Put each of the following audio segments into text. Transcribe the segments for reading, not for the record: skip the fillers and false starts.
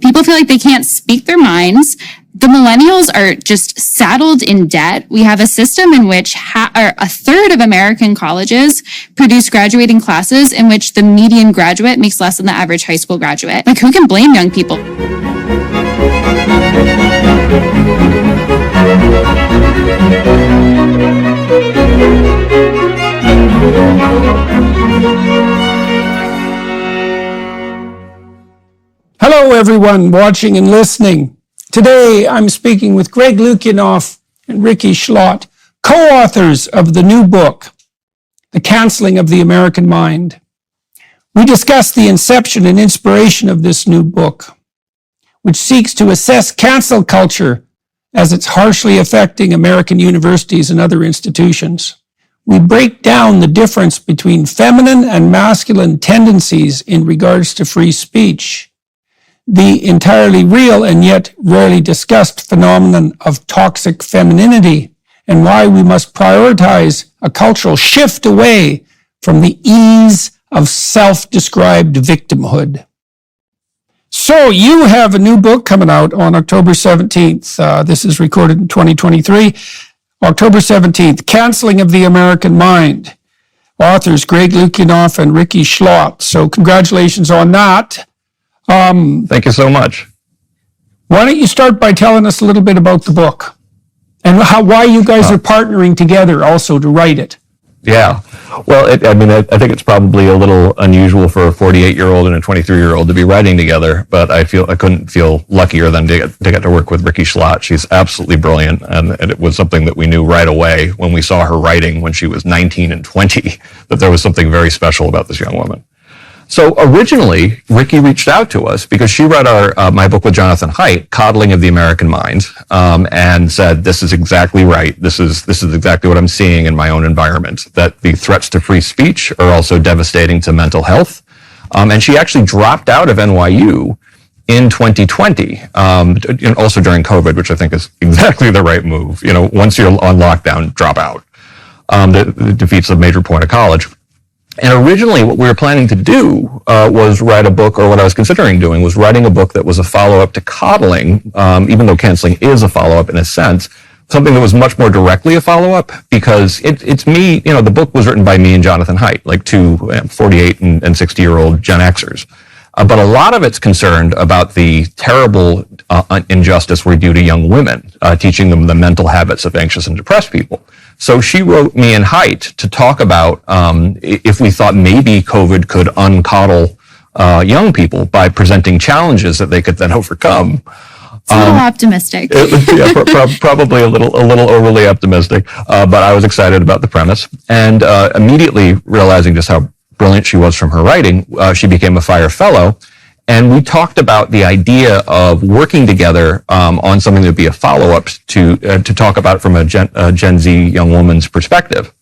People feel like they can't speak their minds. The millennials are just saddled in debt. We have a system in which a third of American colleges produce graduating classes in which the median graduate makes less than the average high school graduate. Like, who can blame young people? Hello, everyone watching and listening. Today, I'm speaking with Greg Lukianoff and Rikki Schlott, co-authors of the new book, The Canceling of the American Mind. We discuss the inception and inspiration of this new book, which seeks to assess cancel culture as it's harshly affecting American universities and other institutions. We break down the difference between feminine and masculine tendencies in regards to free speech, the entirely real and yet rarely discussed phenomenon of toxic femininity, and why we must prioritize a cultural shift away from the ease of self-described victimhood. So you have a new book coming out on October 17th. This is recorded in 2023. October 17th, Canceling of the American Mind. Authors Greg Lukianoff and Rikki Schlott. So congratulations on that. Thank you so much. Why don't you start by telling us a little bit about the book and why you guys are partnering together also to write it? Yeah. Well, I think it's probably a little unusual for a 48-year-old and a 23-year-old to be writing together, but I couldn't feel luckier than to get to work with Rikki Schlott. She's absolutely brilliant, and it was something that we knew right away when we saw her writing when she was 19 and 20, that there was something very special about this young woman. So originally, Rikki reached out to us because she read my book with Jonathan Haidt, Coddling of the American Mind, and said, this is exactly right. This is exactly what I'm seeing in my own environment, that the threats to free speech are also devastating to mental health. And she actually dropped out of NYU in 2020, also during COVID, which I think is exactly the right move. You know, once you're on lockdown, drop out. That defeats a major point of college. And originally what we were planning to do was write a book, or what I was considering doing was writing a book that was a follow-up to Coddling, even though Canceling is a follow-up in a sense, something that was much more directly a follow-up, because it's me, the book was written by me and Jonathan Haidt, like two 48 and 60-year-old Gen Xers. But a lot of it's concerned about the terrible injustice we do to young women, teaching them the mental habits of anxious and depressed people. So she wrote me and Haidt to talk about if we thought maybe COVID could uncoddle young people by presenting challenges that they could then overcome. It's a little optimistic. Probably a little overly optimistic, but I was excited about the premise. And immediately realizing just how brilliant she was from her writing, she became a FIRE Fellow. And we talked about the idea of working together on something that would be a follow-up to talk about it from a Gen Z young woman's perspective.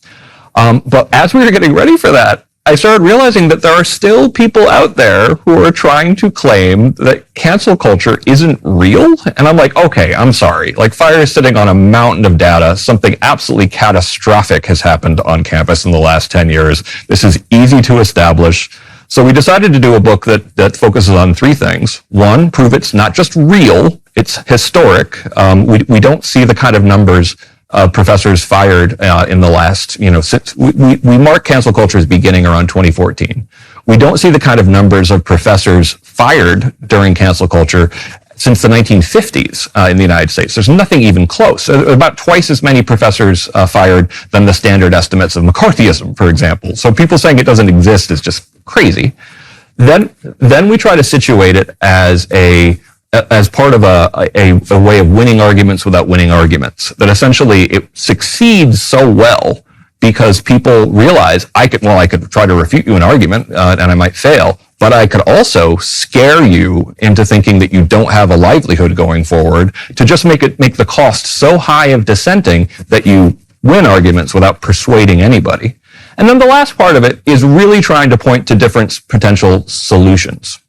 But as we were getting ready for that, I started realizing that there are still people out there who are trying to claim that cancel culture isn't real. And I'm like, okay, I'm sorry. Like, FIRE is sitting on a mountain of data. Something absolutely catastrophic has happened on campus in the last 10 years. This is easy to establish. So we decided to do a book that focuses on three things. One, prove it's not just real, it's historic. We don't see the kind of numbers of professors fired in the last, since we mark cancel culture as beginning around 2014. We don't see the kind of numbers of professors fired during cancel culture since the 1950s in the United States. There's nothing even close. About twice as many professors fired than the standard estimates of McCarthyism, for example. So people saying it doesn't exist is just crazy. Then we try to situate it as part of a way of winning arguments without winning arguments. That essentially it succeeds so well because people realize I could try to refute you an argument and I might fail, but I could also scare you into thinking that you don't have a livelihood going forward, to just make the cost so high of dissenting that you win arguments without persuading anybody. And then the last part of it is really trying to point to different potential solutions.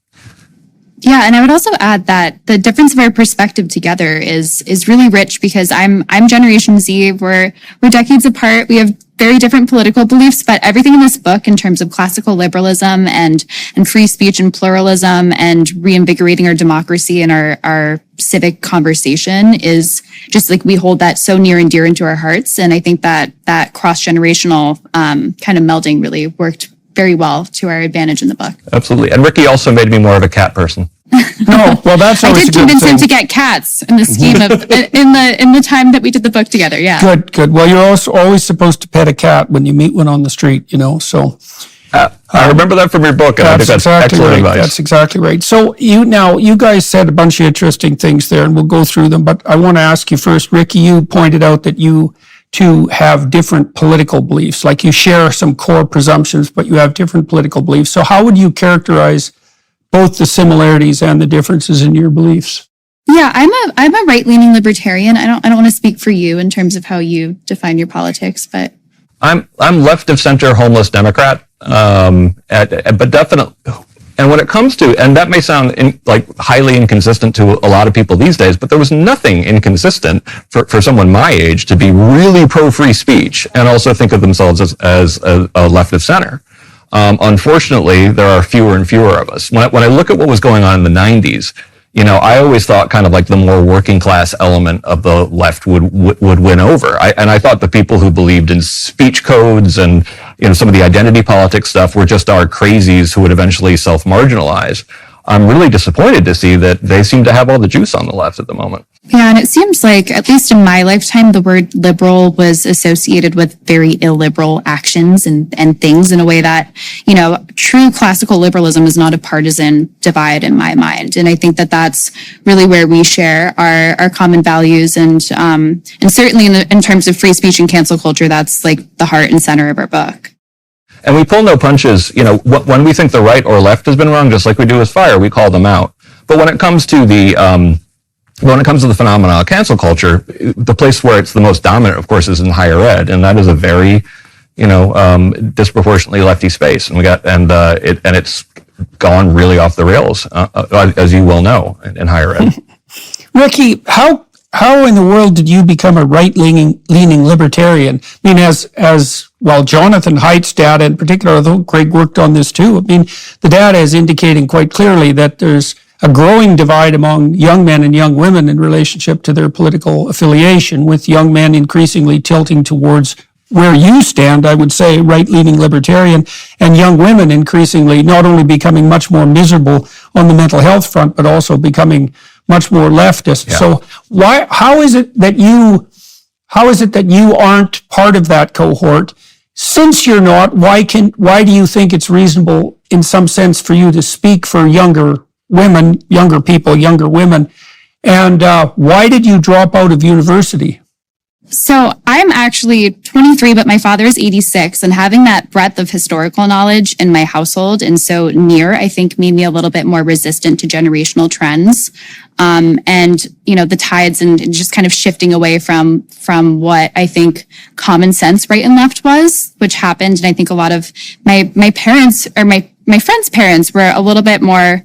Yeah, and I would also add that the difference of our perspective together is really rich, because I'm Generation Z. We're decades apart. We have very different political beliefs, but everything in this book in terms of classical liberalism and free speech and pluralism and reinvigorating our democracy and our civic conversation is just like, we hold that so near and dear into our hearts. And I think that cross-generational kind of melding really worked very well to our advantage in the book. Absolutely. And Rikki also made me more of a cat person. No, well, that's always I a did good convince thing. him to get cats in the scheme of in the time that we did the book together. Yeah. Good. Well, you're also always supposed to pet a cat when you meet one on the street, so. I remember that from your book, and I think that's exactly excellent right. advice. That's exactly right. So you guys said a bunch of interesting things there, and we'll go through them, but I want to ask you first, Rikki, you pointed out that you two have different political beliefs, like you share some core presumptions, but you have different political beliefs. So how would you characterize both the similarities and the differences in your beliefs? Yeah, I'm a right-leaning libertarian. I don't want to speak for you in terms of how you define your politics, but I'm left of center homeless Democrat, but definitely. And when it comes to, and that may sound like highly inconsistent to a lot of people these days, but there was nothing inconsistent for someone my age to be really pro-free speech and also think of themselves as a left of center. Unfortunately, there are fewer and fewer of us. When I look at what was going on in the 90s, I always thought kind of like the more working class element of the left would win over. I thought the people who believed in speech codes and some of the identity politics stuff were just our crazies who would eventually self-marginalize. I'm really disappointed to see that they seem to have all the juice on the left at the moment. yeah, and it seems like, at least in my lifetime, the word liberal was associated with very illiberal actions and things in a way that, true classical liberalism is not a partisan divide in my mind. And I think that that's really where we share our common values. And certainly in terms of free speech and cancel culture, that's like the heart and center of our book. And we pull no punches. When we think the right or left has been wrong, just like we do with fire, we call them out. But when it comes to the phenomenon of cancel culture, the place where it's the most dominant, of course, is in higher ed, and that is a very, disproportionately lefty space. And it's gone really off the rails, as you well know, in higher ed. Rikki, how in the world did you become a right-leaning libertarian? I mean, as well, Jonathan Haidt's data in particular, although Craig worked on this too, I mean, the data is indicating quite clearly that there's a growing divide among young men and young women in relationship to their political affiliation, with young men increasingly tilting towards where you stand, I would say, right-leaning libertarian, and young women increasingly not only becoming much more miserable on the mental health front, but also becoming much more leftist. Yeah. So how is it that you aren't part of that cohort? Since you're not, why do you think it's reasonable in some sense for you to speak for younger women, younger people, younger women? And why did you drop out of university? So I'm actually 23, but my father is 86, and having that breadth of historical knowledge in my household and so near, I think made me a little bit more resistant to generational trends. The tides and just kind of shifting away from what I think common sense right and left was, which happened. And I think a lot of my parents or my friends' parents were a little bit more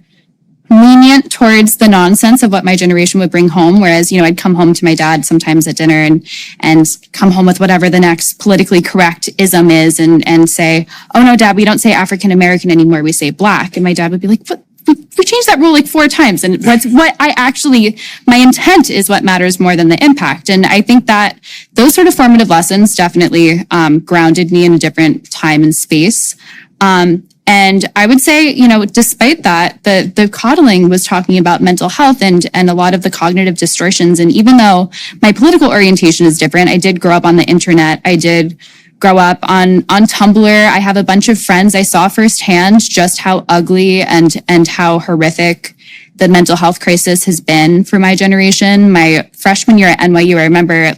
lenient towards the nonsense of what my generation would bring home. Whereas, I'd come home to my dad sometimes at dinner and come home with whatever the next politically correct ism is and say, oh no, Dad, we don't say African American anymore. We say Black. And my dad would be like, what? We changed that rule like 4 times. And my intent is what matters more than the impact. And I think that those sort of formative lessons definitely grounded me in a different time and space. And I would say, despite that, the coddling was talking about mental health and a lot of the cognitive distortions. And even though my political orientation is different, I did grow up on the internet. I did grow up on Tumblr. I have a bunch of friends. I saw firsthand just how ugly and how horrific the mental health crisis has been for my generation. My freshman year at NYU, I remember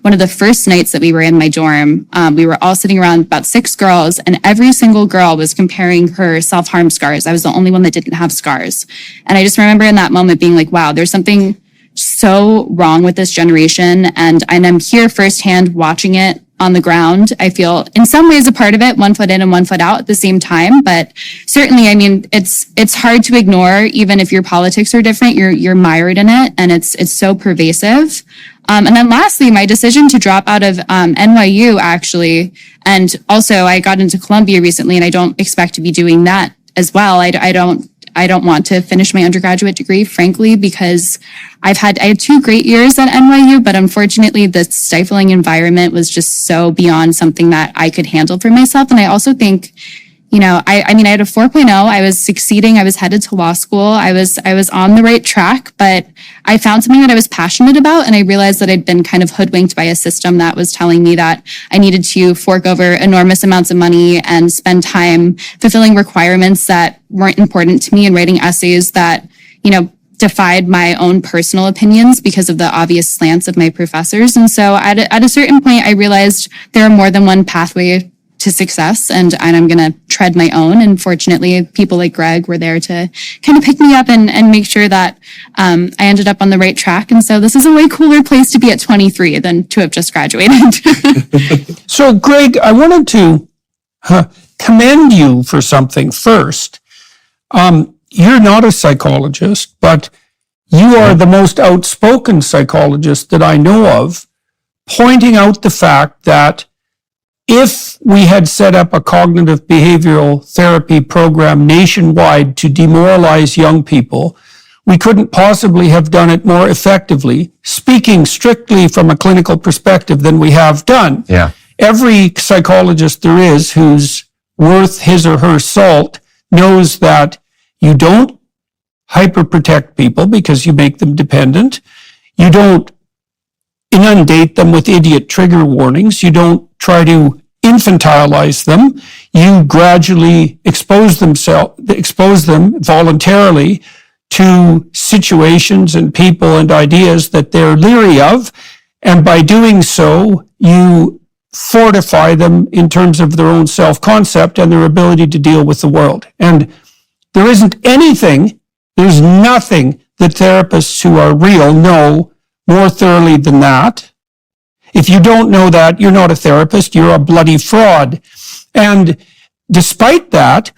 one of the first nights that we were in my dorm, we were all sitting around, about 6 girls, and every single girl was comparing her self-harm scars. I was the only one that didn't have scars. And I just remember in that moment being like, wow, there's something so wrong with this generation. And I'm here firsthand watching it on the ground. I feel in some ways a part of it, 1 foot in and 1 foot out at the same time. But certainly, I mean, it's hard to ignore, even if your politics are different, you're mired in it, and it's so pervasive. And then lastly, my decision to drop out of NYU, actually, and also I got into Columbia recently, and I don't expect to be doing that as well. I don't want to finish my undergraduate degree, frankly, because I had 2 great years at NYU, but unfortunately the stifling environment was just so beyond something that I could handle for myself. And I also think, you know, I mean, I had a 4.0. I was succeeding. I was headed to law school. I was on the right track, but I found something that I was passionate about. And I realized that I'd been kind of hoodwinked by a system that was telling me that I needed to fork over enormous amounts of money and spend time fulfilling requirements that weren't important to me and writing essays that, you know, defied my own personal opinions because of the obvious slants of my professors. And so at a certain point, I realized there are more than one pathway to success, and I'm going to tread my own. And fortunately, people like Greg were there to kind of pick me up and make sure that I ended up on the right track. And so this is a way cooler place to be at 23 than to have just graduated. So, Greg, I wanted to commend you for something first. You're not a psychologist, but you are the most outspoken psychologist that I know of, pointing out the fact that if we had set up a cognitive behavioral therapy program nationwide to demoralize young people, we couldn't possibly have done it more effectively, speaking strictly from a clinical perspective, than we have done. Yeah. Every psychologist there is who's worth his or her salt knows that you don't hyperprotect people because you make them dependent. You don't inundate them with idiot trigger warnings. You don't try to infantilize them. You gradually expose them voluntarily to situations and people and ideas that they're leery of. And by doing so, you fortify them in terms of their own self-concept and their ability to deal with the world. And there's nothing that therapists who are real know more thoroughly than that. If you don't know that, you're not a therapist, you're a bloody fraud. And despite that,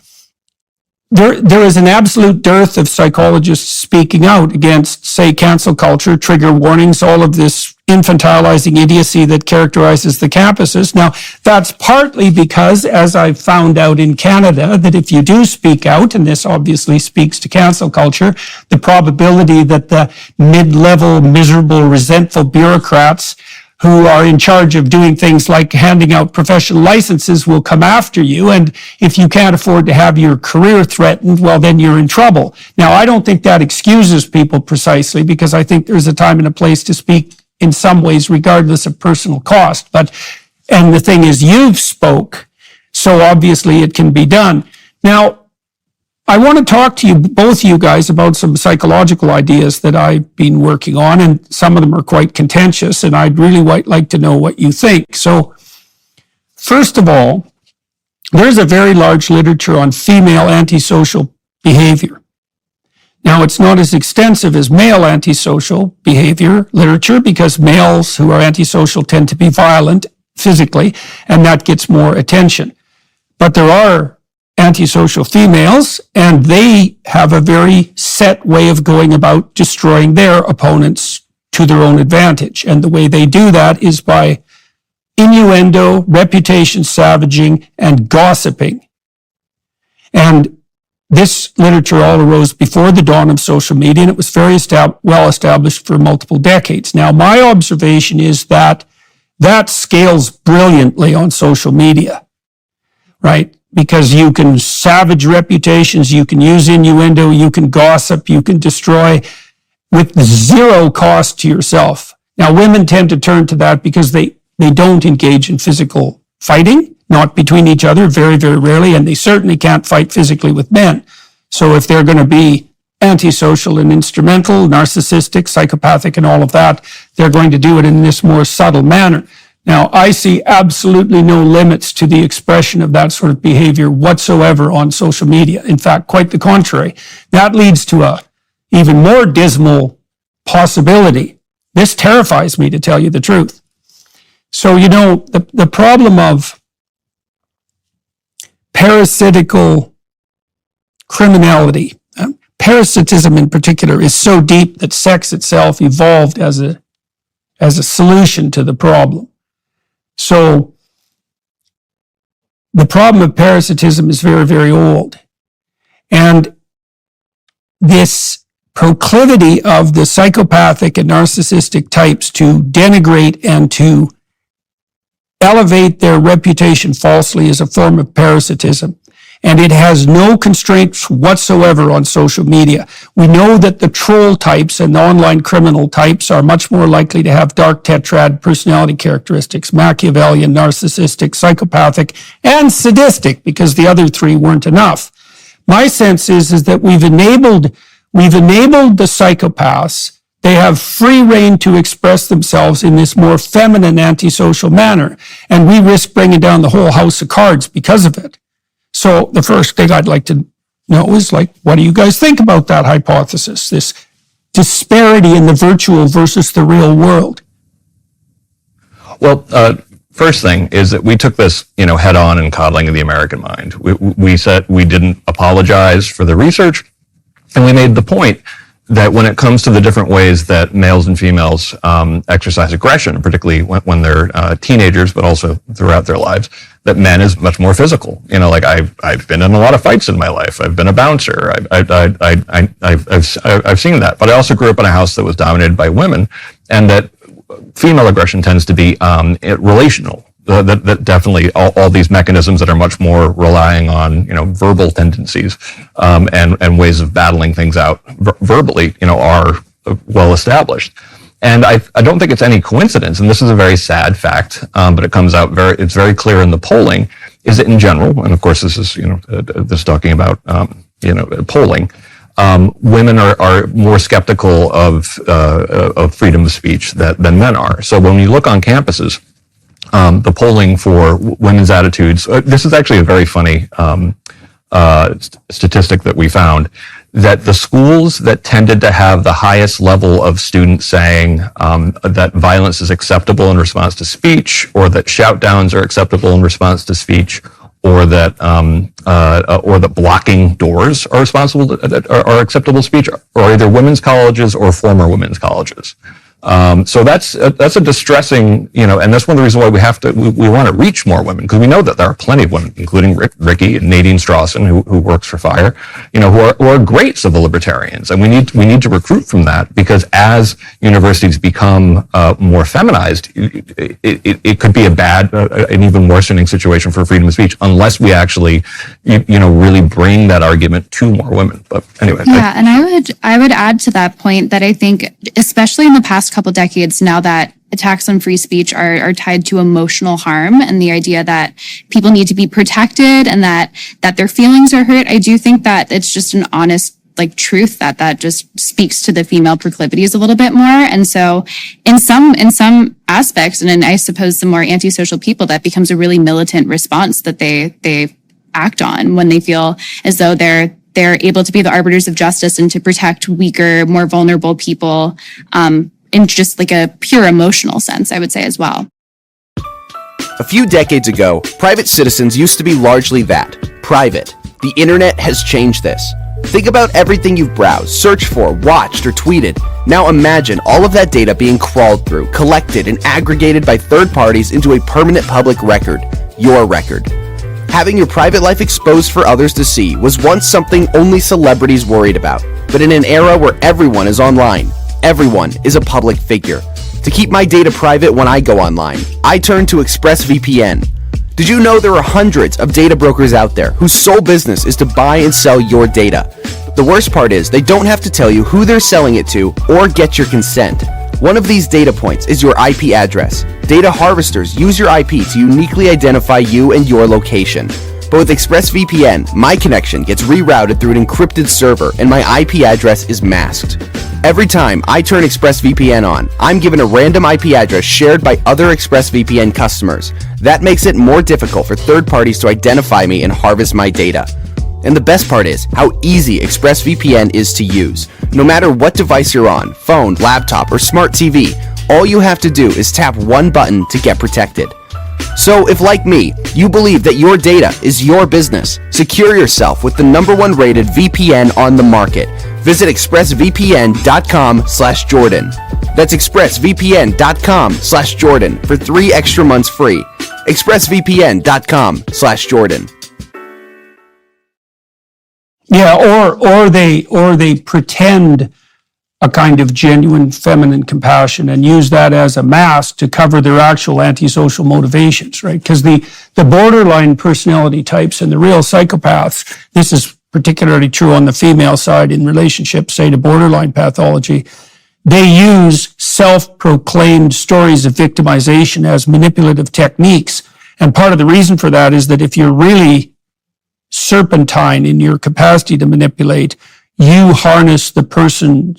there is an absolute dearth of psychologists speaking out against, say, cancel culture, trigger warnings, all of this infantilizing idiocy that characterizes the campuses. Now, that's partly because, as I've found out in Canada, that if you do speak out, and this obviously speaks to cancel culture, the probability that the mid-level, miserable, resentful bureaucrats who are in charge of doing things like handing out professional licenses will come after you. And if you can't afford to have your career threatened, well, then you're in trouble. Now, I don't think that excuses people precisely, because I think there's a time and a place to speak in some ways, regardless of personal cost. And the thing is, you've spoke, so obviously it can be done. Now, I want to talk to you, both you guys, about some psychological ideas that I've been working on, and some of them are quite contentious, and I'd really like to know what you think. So, first of all, there's a very large literature on female antisocial behavior. Now, it's not as extensive as male antisocial behavior literature, because males who are antisocial tend to be violent physically, and that gets more attention. But there are antisocial females, and they have a very set way of going about destroying their opponents to their own advantage. And the way they do that is by innuendo, reputation savaging, and gossiping. And this literature all arose before the dawn of social media, and it was very well established for multiple decades. Now, my observation is that that scales brilliantly on social media, right? Because you can savage reputations, you can use innuendo, you can gossip, you can destroy with zero cost to yourself. Now, women tend to turn to that because they don't engage in physical fighting, not between each other, very, very rarely, and they certainly can't fight physically with men. So if they're going to be antisocial and instrumental, narcissistic, psychopathic, and all of that, they're going to do it in this more subtle manner. Now, I see absolutely no limits to the expression of that sort of behavior whatsoever on social media. In fact, quite the contrary. That leads to a even more dismal possibility. This terrifies me, to tell you the truth. So, the problem of parasitical criminality, parasitism in particular, is so deep that sex itself evolved as a solution to the problem. So the problem of parasitism is very, very old. And this proclivity of the psychopathic and narcissistic types to denigrate and to elevate their reputation falsely is a form of parasitism. And it has no constraints whatsoever on social media. We know that the troll types and the online criminal types are much more likely to have dark tetrad personality characteristics: Machiavellian, narcissistic, psychopathic, and sadistic, because the other three weren't enough. My sense is that we've enabled the psychopaths. They have free rein to express themselves in this more feminine, antisocial manner. And we risk bringing down the whole house of cards because of it. So the first thing I'd like to know is, what do you guys think about that hypothesis, this disparity in the virtual versus the real world? Well, first thing is that we took this, head on in coddling of the American mind. We said we didn't apologize for the research, and we made the point that when it comes to the different ways that males and females exercise aggression, particularly when they're teenagers, but also throughout their lives, that men is much more physical. I've been in a lot of fights in my life. I've been a bouncer. I've seen that. But I also grew up in a house that was dominated by women, and that female aggression tends to be relational. That definitely all these mechanisms that are much more relying on verbal tendencies and ways of battling things out verbally are well established. And I don't think it's any coincidence, and this is a very sad fact, but it comes out it's very clear in the polling, is that in general, and of course this is this talking about polling, women are more skeptical of freedom of speech than men are. So when you look on campuses, the polling for women's attitudes, this is actually a very funny statistic that we found, that the schools that tended to have the highest level of students saying that violence is acceptable in response to speech, or that shout downs are acceptable in response to speech, or that blocking doors are are acceptable speech, are either women's colleges or former women's colleges. So that's a distressing, and that's one of the reasons why we want to reach more women, because we know that there are plenty of women, including Rikki and Nadine Strawson, who works for FIRE, who are great civil libertarians, and we need to recruit from that, because as universities become more feminized, it could be an even worsening situation for freedom of speech unless we actually really bring that argument to more women. But anyway, and I would add to that point that I think, especially in the past couple decades now, that attacks on free speech are tied to emotional harm and the idea that people need to be protected and that their feelings are hurt. I do think that it's just an honest truth that just speaks to the female proclivities a little bit more. And so in some aspects, and I suppose the more antisocial people, that becomes a really militant response that they act on when they feel as though they're able to be the arbiters of justice and to protect weaker, more vulnerable people, in just a pure emotional sense, I would say as well. A few decades ago, private citizens used to be largely that, private. The internet has changed this. Think about everything you've browsed, searched for, watched, or tweeted. Now imagine all of that data being crawled through, collected, and aggregated by third parties into a permanent public record, your record. Having your private life exposed for others to see was once something only celebrities worried about. But in an era where everyone is online, everyone is a public figure. To keep my data private when I go online, I turn to ExpressVPN. Did you know there are hundreds of data brokers out there whose sole business is to buy and sell your data? The worst part is they don't have to tell you who they're selling it to or get your consent. One of these data points is your IP address. Data harvesters use your IP to uniquely identify you and your location. But with ExpressVPN, my connection gets rerouted through an encrypted server and my IP address is masked. Every time I turn ExpressVPN on, I'm given a random IP address shared by other ExpressVPN customers. That makes it more difficult for third parties to identify me and harvest my data. And the best part is how easy ExpressVPN is to use. No matter what device you're on, phone, laptop, or smart TV, All you have to do is tap one button to get protected. So if, like me, you believe that your data is your business, secure yourself with the #1 rated VPN on the market. Visit expressvpn.com/Jordan. That's expressvpn.com/Jordan for 3 extra months free. expressvpn.com/Jordan. Yeah, or they pretend a kind of genuine feminine compassion and use that as a mask to cover their actual antisocial motivations, right? Because the borderline personality types and the real psychopaths, this is particularly true on the female side in relationships, say to borderline pathology, they use self-proclaimed stories of victimization as manipulative techniques. And part of the reason for that is that if you're really serpentine in your capacity to manipulate, you harness the person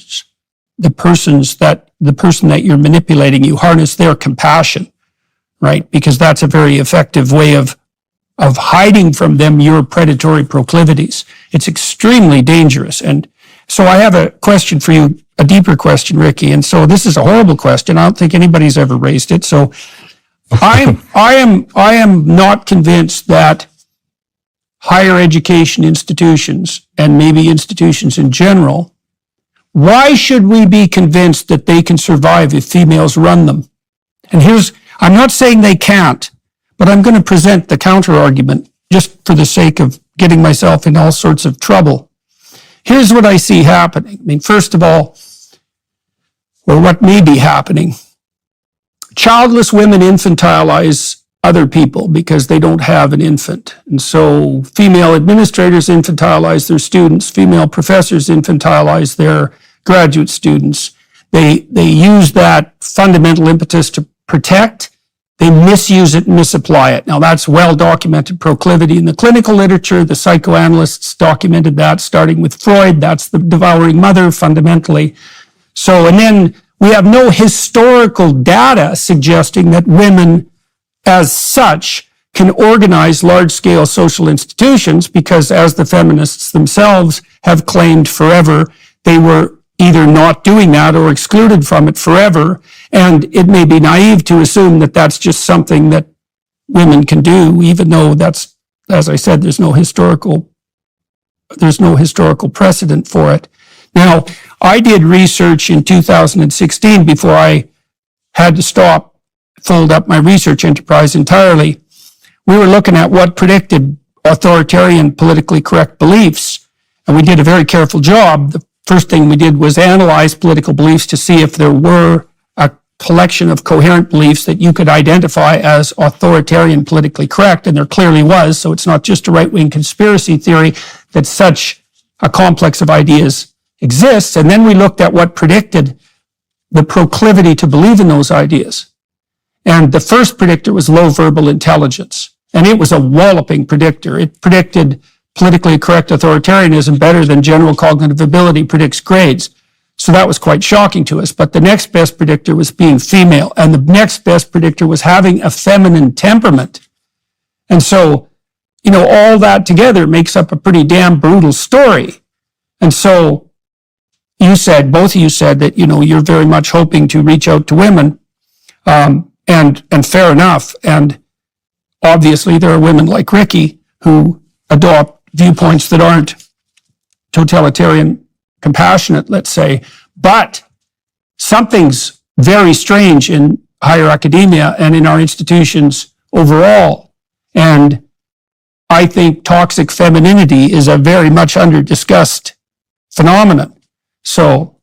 that you're manipulating, you harness their compassion, right? Because that's a very effective way of hiding from them your predatory proclivities. It's extremely dangerous. And so I have a question for you, a deeper question, Rikki. And so this is a horrible question. I don't think anybody's ever raised it. So I am not convinced that higher education institutions, and maybe institutions in general, why should we be convinced that they can survive if females run them? And I'm not saying they can't, but I'm going to present the counter argument just for the sake of getting myself in all sorts of trouble. Here's what I see happening. I mean, first of all, or what may be happening, childless women infantilize other people because they don't have an infant. And so female administrators infantilize their students, female professors infantilize their graduate students. They use that fundamental impetus to protect. They misuse it and misapply it. Now that's well-documented proclivity in the clinical literature. The psychoanalysts documented that, starting with Freud. That's the devouring mother fundamentally. So, and then we have no historical data suggesting that women as such can organize large-scale social institutions, because as the feminists themselves have claimed forever, they were either not doing that or excluded from it forever. And it may be naive to assume that that's just something that women can do, even though that's, as I said, there's no historical precedent for it. Now, I did research in 2016 before I had to fold up my research enterprise entirely. We were looking at what predicted authoritarian politically correct beliefs, and we did a very careful job. The first thing we did was analyze political beliefs to see if there were a collection of coherent beliefs that you could identify as authoritarian politically correct, and there clearly was. So it's not just a right-wing conspiracy theory that such a complex of ideas exists. And then we looked at what predicted the proclivity to believe in those ideas. And the first predictor was low verbal intelligence. And it was a walloping predictor. It predicted politically correct authoritarianism better than general cognitive ability predicts grades. So that was quite shocking to us. But the next best predictor was being female. And the next best predictor was having a feminine temperament. And so, all that together makes up a pretty damn brutal story. And so both of you said that, you're very much hoping to reach out to women. And fair enough. And obviously there are women like Rikki who adopt viewpoints that aren't totalitarian compassionate, let's say. But something's very strange in higher academia and in our institutions overall. And I think toxic femininity is a very much under-discussed phenomenon. So,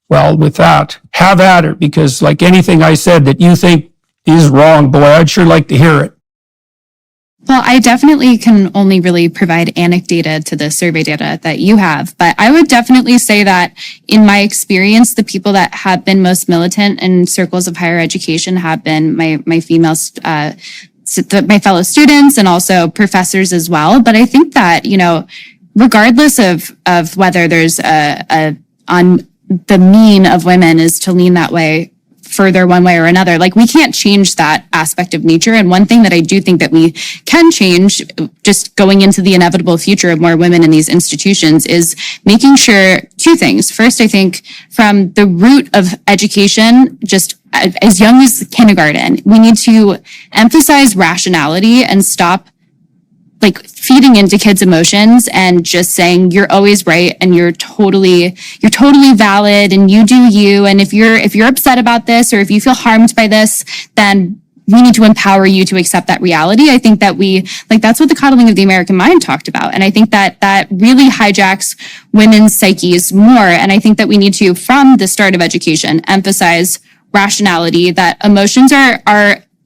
well, with that, have at her, because like anything I said that you think is wrong, boy, I'd sure like to hear it. Well, I definitely can only really provide anecdata to the survey data that you have, but I would definitely say that in my experience, the people that have been most militant in circles of higher education have been my female, my fellow students and also professors as well. But I think that, regardless of whether there's on the mean of women is to lean that way further one way or another, like we can't change that aspect of nature. And one thing that I do think that we can change, just going into the inevitable future of more women in these institutions, is making sure two things. First, I think from the root of education, just as young as kindergarten. We need to emphasize rationality and stop like feeding into kids' emotions and just saying you're always right and you're totally valid and you do you. And if you're upset about this or if you feel harmed by this, then we need to empower you to accept that reality. I think that that's what the coddling of the American mind talked about. And I think that really hijacks women's psyches more. And I think that we need to, from the start of education, emphasize rationality, that emotions are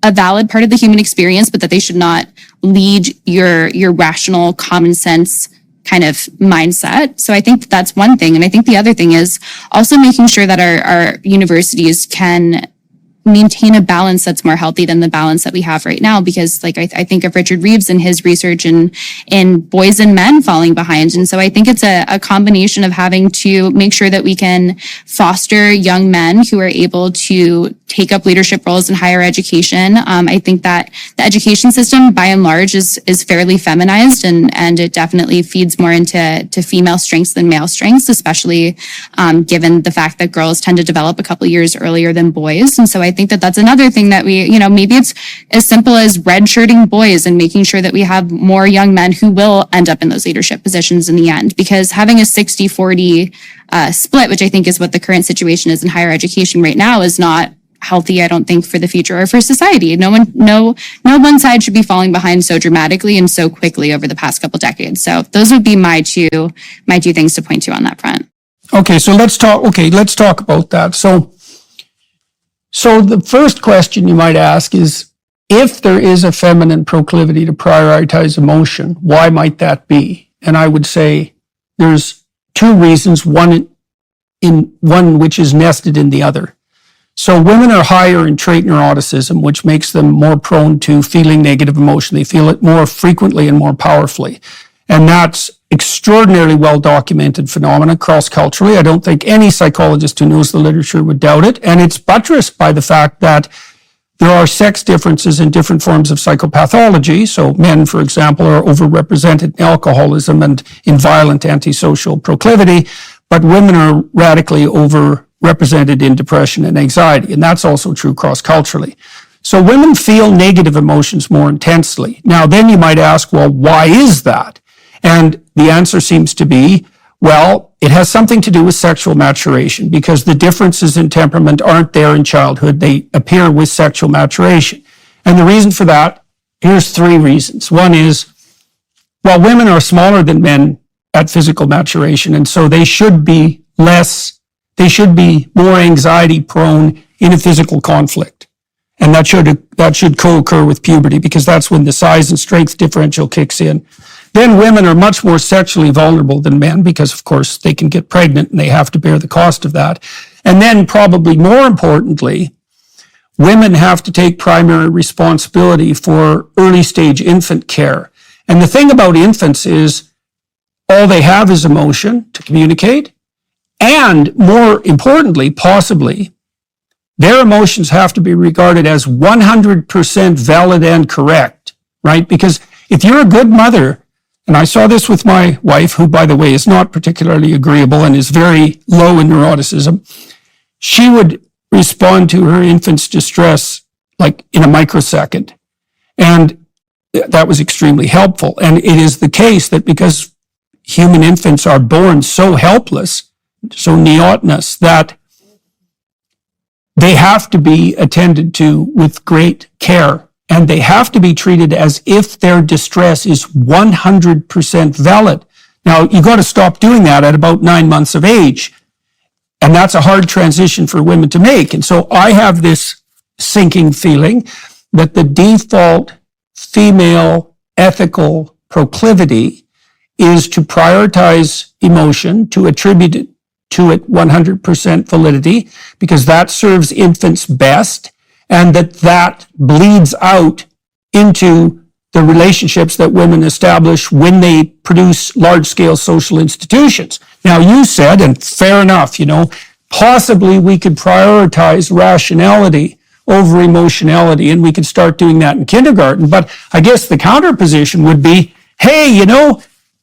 a valid part of the human experience, but that they should not lead your rational, common sense kind of mindset. So I think that's one thing. And I think the other thing is also making sure that our universities can maintain a balance that's more healthy than the balance that we have right now. Because like, I think of Richard Reeves and his research in boys and men falling behind. And so I think it's a combination of having to make sure that we can foster young men who are able to take up leadership roles in higher education. I think that the education system by and large is fairly feminized and it definitely feeds more into female strengths than male strengths, especially given the fact that girls tend to develop a couple years earlier than boys. And so I think that that's another thing that we, maybe it's as simple as redshirting boys and making sure that we have more young men who will end up in those leadership positions in the end, because having a 60-40 split, which I think is what the current situation is in higher education right now, is not healthy, I don't think, for the future or for society. No one side should be falling behind so dramatically and so quickly over the past couple decades. So those would be my two things to point to on that front. Okay, so let's talk about that. So the first question you might ask is, if there is a feminine proclivity to prioritize emotion, why might that be? And I would say there's two reasons, one which is nested in the other. So women are higher in trait neuroticism, which makes them more prone to feeling negative emotion. They feel it more frequently and more powerfully. And that's extraordinarily well-documented phenomena cross-culturally. I don't think any psychologist who knows the literature would doubt it. And it's buttressed by the fact that there are sex differences in different forms of psychopathology. So men, for example, are overrepresented in alcoholism and in violent antisocial proclivity, but women are radically overrepresented in depression and anxiety. And that's also true cross-culturally. So women feel negative emotions more intensely. Now, then you might ask, well, why is that? And the answer seems to be, well, it has something to do with sexual maturation, because the differences in temperament aren't there in childhood. They appear with sexual maturation. And the reason for that, here's three reasons. One is, well, women are smaller than men at physical maturation, and so they should be more anxiety prone in a physical conflict. And that should co-occur with puberty, because that's when the size and strength differential kicks in. Then women are much more sexually vulnerable than men, because of course they can get pregnant and they have to bear the cost of that. And then probably more importantly, women have to take primary responsibility for early stage infant care. And the thing about infants is all they have is emotion to communicate. And more importantly, possibly, their emotions have to be regarded as 100% valid and correct, right? Because if you're a good mother, and I saw this with my wife, who, by the way, is not particularly agreeable and is very low in neuroticism, she would respond to her infant's distress like in a microsecond. And that was extremely helpful. And it is the case that because human infants are born so helpless, so neotenous, that they have to be attended to with great care. And they have to be treated as if their distress is 100% valid. Now, you got to stop doing that at about 9 months of age. And that's a hard transition for women to make. And so I have this sinking feeling that the default female ethical proclivity is to prioritize emotion, to attribute to it 100% validity, because that serves infants best. And that bleeds out into the relationships that women establish when they produce large-scale social institutions. Now, you said, and fair enough, possibly we could prioritize rationality over emotionality, and we could start doing that in kindergarten. But I guess the counterposition would be, hey,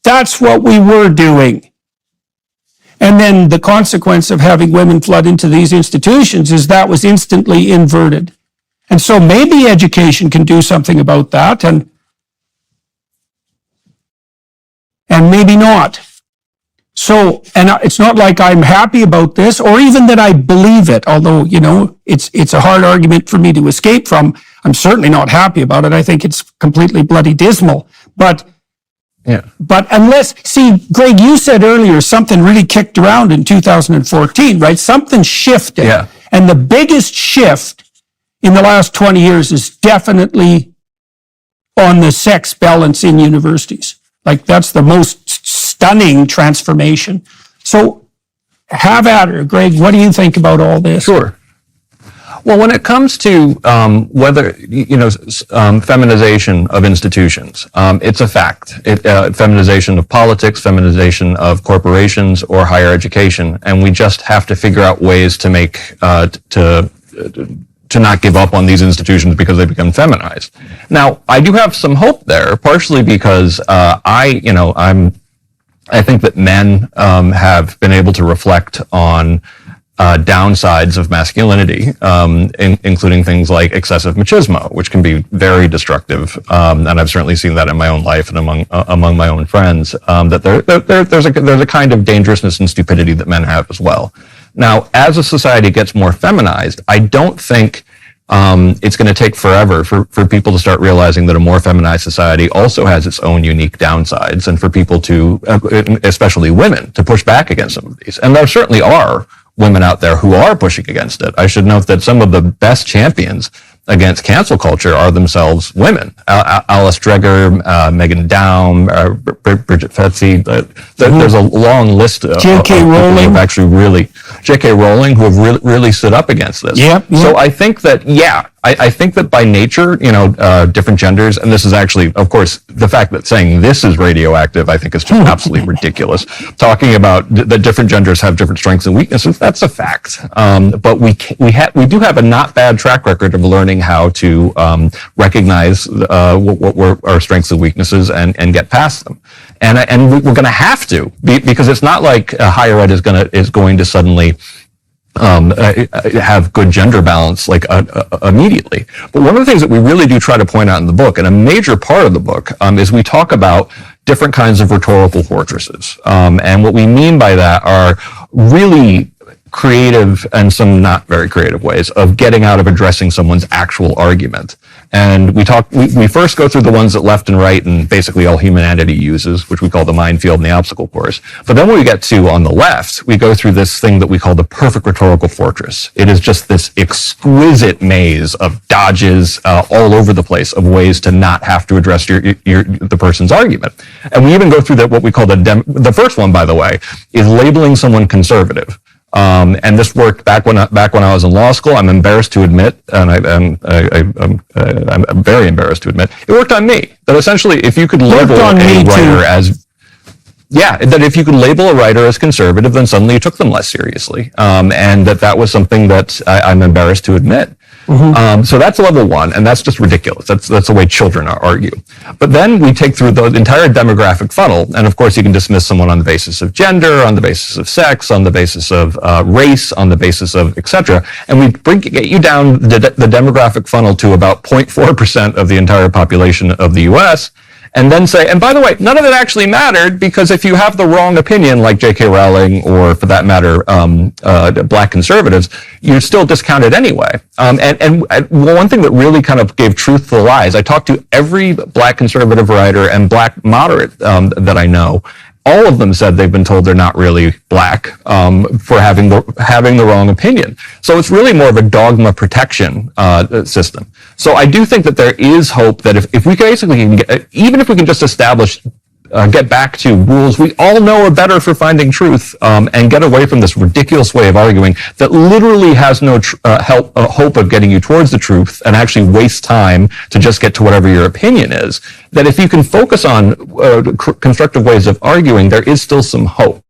that's what we were doing. And then the consequence of having women flood into these institutions is that was instantly inverted. And so maybe education can do something about that, and maybe not. So, and it's not like I'm happy about this or even that I believe it, although, it's a hard argument for me to escape from. I'm certainly not happy about it. I think it's completely bloody dismal. But unless, see, Greg, you said earlier something really kicked around in 2014, right? Something shifted. Yeah. And the biggest shift in the last 20 years is definitely on the sex balance in universities. Like, that's the most stunning transformation. So have at her, Greg. What do you think about all this? Sure. Well, when it comes to feminization of institutions, it's a fact. Feminization of politics, feminization of corporations or higher education, and we just have to figure out ways to make to not give up on these institutions because they become feminized. Now, I do have some hope there, partially because I think that men have been able to reflect on downsides of masculinity, including things like excessive machismo, which can be very destructive. And I've certainly seen that in my own life and among my own friends, that there's a kind of dangerousness and stupidity that men have as well. Now, as a society gets more feminized, I don't think it's going to take forever for people to start realizing that a more feminized society also has its own unique downsides, and for people to, especially women, to push back against some of these. And there certainly are women out there who are pushing against it. I should note that some of the best champions against cancel culture are themselves women. Alice Dreger, Megan Down, Bridget Fetsy. There's a long list of J.K. Rowling. J.K. Rowling, who have really stood up against this. Yep. So I think that, I think that by nature, different genders, and this is actually, of course, the fact that saying this is radioactive, I think is just absolutely ridiculous. Talking about that different genders have different strengths and weaknesses, that's a fact. But we do have a not bad track record of learning how to recognize what were our strengths and weaknesses and get past them. And we're going to have to, because it's not like higher ed is going to suddenly have good gender balance like immediately. But one of the things that we really do try to point out in the book, and a major part of the book, is we talk about different kinds of rhetorical fortresses. And what we mean by that are really creative and some not very creative ways of getting out of addressing someone's actual argument. And we first go through the ones that left and right and basically all humanity uses, which we call the minefield and the obstacle course. But then when we get to on the left, we go through this thing that we call the perfect rhetorical fortress. It is just this exquisite maze of dodges all over the place of ways to not have to address the person's argument. And we even go through what we call the first one, by the way, is labeling someone conservative. And this worked back when I was in law school. I'm embarrassed to admit, and I'm very embarrassed to admit, it worked on me. That essentially, if you could label a writer that if you could label a writer as conservative, then suddenly you took them less seriously. And that was something that I'm embarrassed to admit. Mm-hmm. So that's level one, and that's just ridiculous. That's the way children argue. But then we take through the entire demographic funnel, and of course you can dismiss someone on the basis of gender, on the basis of sex, on the basis of race, on the basis of etc. And we get you down the demographic funnel to about 0.4% of the entire population of the U.S., and then say, and by the way, none of it actually mattered, because if you have the wrong opinion, like J.K. Rowling, or for that matter, black conservatives, you're still discounted anyway. And one thing that really kind of gave truth to the lies, I talked to every black conservative writer and black moderate that I know. All of them said they've been told they're not really black for having the wrong opinion. So it's really more of a dogma protection system. So I do think that there is hope that if we basically can even if we can just establish, get back to rules we all know are better for finding truth, and get away from this ridiculous way of arguing that literally has no hope of getting you towards the truth and actually waste time to just get to whatever your opinion is, that if you can focus on constructive ways of arguing, there is still some hope.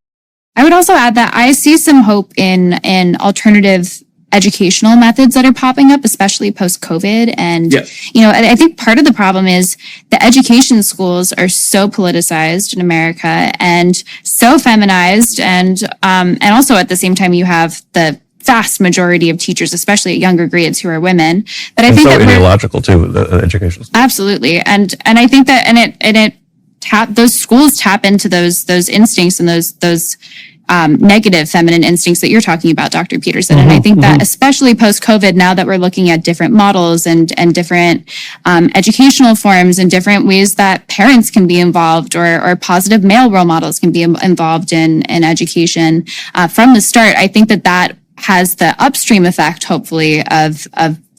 I would also add that I see some hope in alternative educational methods that are popping up, especially post-COVID. And, I think part of the problem is the education schools are so politicized in America and so feminized. And also at the same time, you have the vast majority of teachers, especially at younger grades, who are women. But I think so that ideological too, the education system. Absolutely. And I think that, those schools tap into those instincts and those negative feminine instincts that you're talking about, Dr. Peterson. And I think that especially post-COVID, now that we're looking at different models and different educational forms and different ways that parents can be involved or positive male role models can be involved in education from the start, I think that has the upstream effect, hopefully, of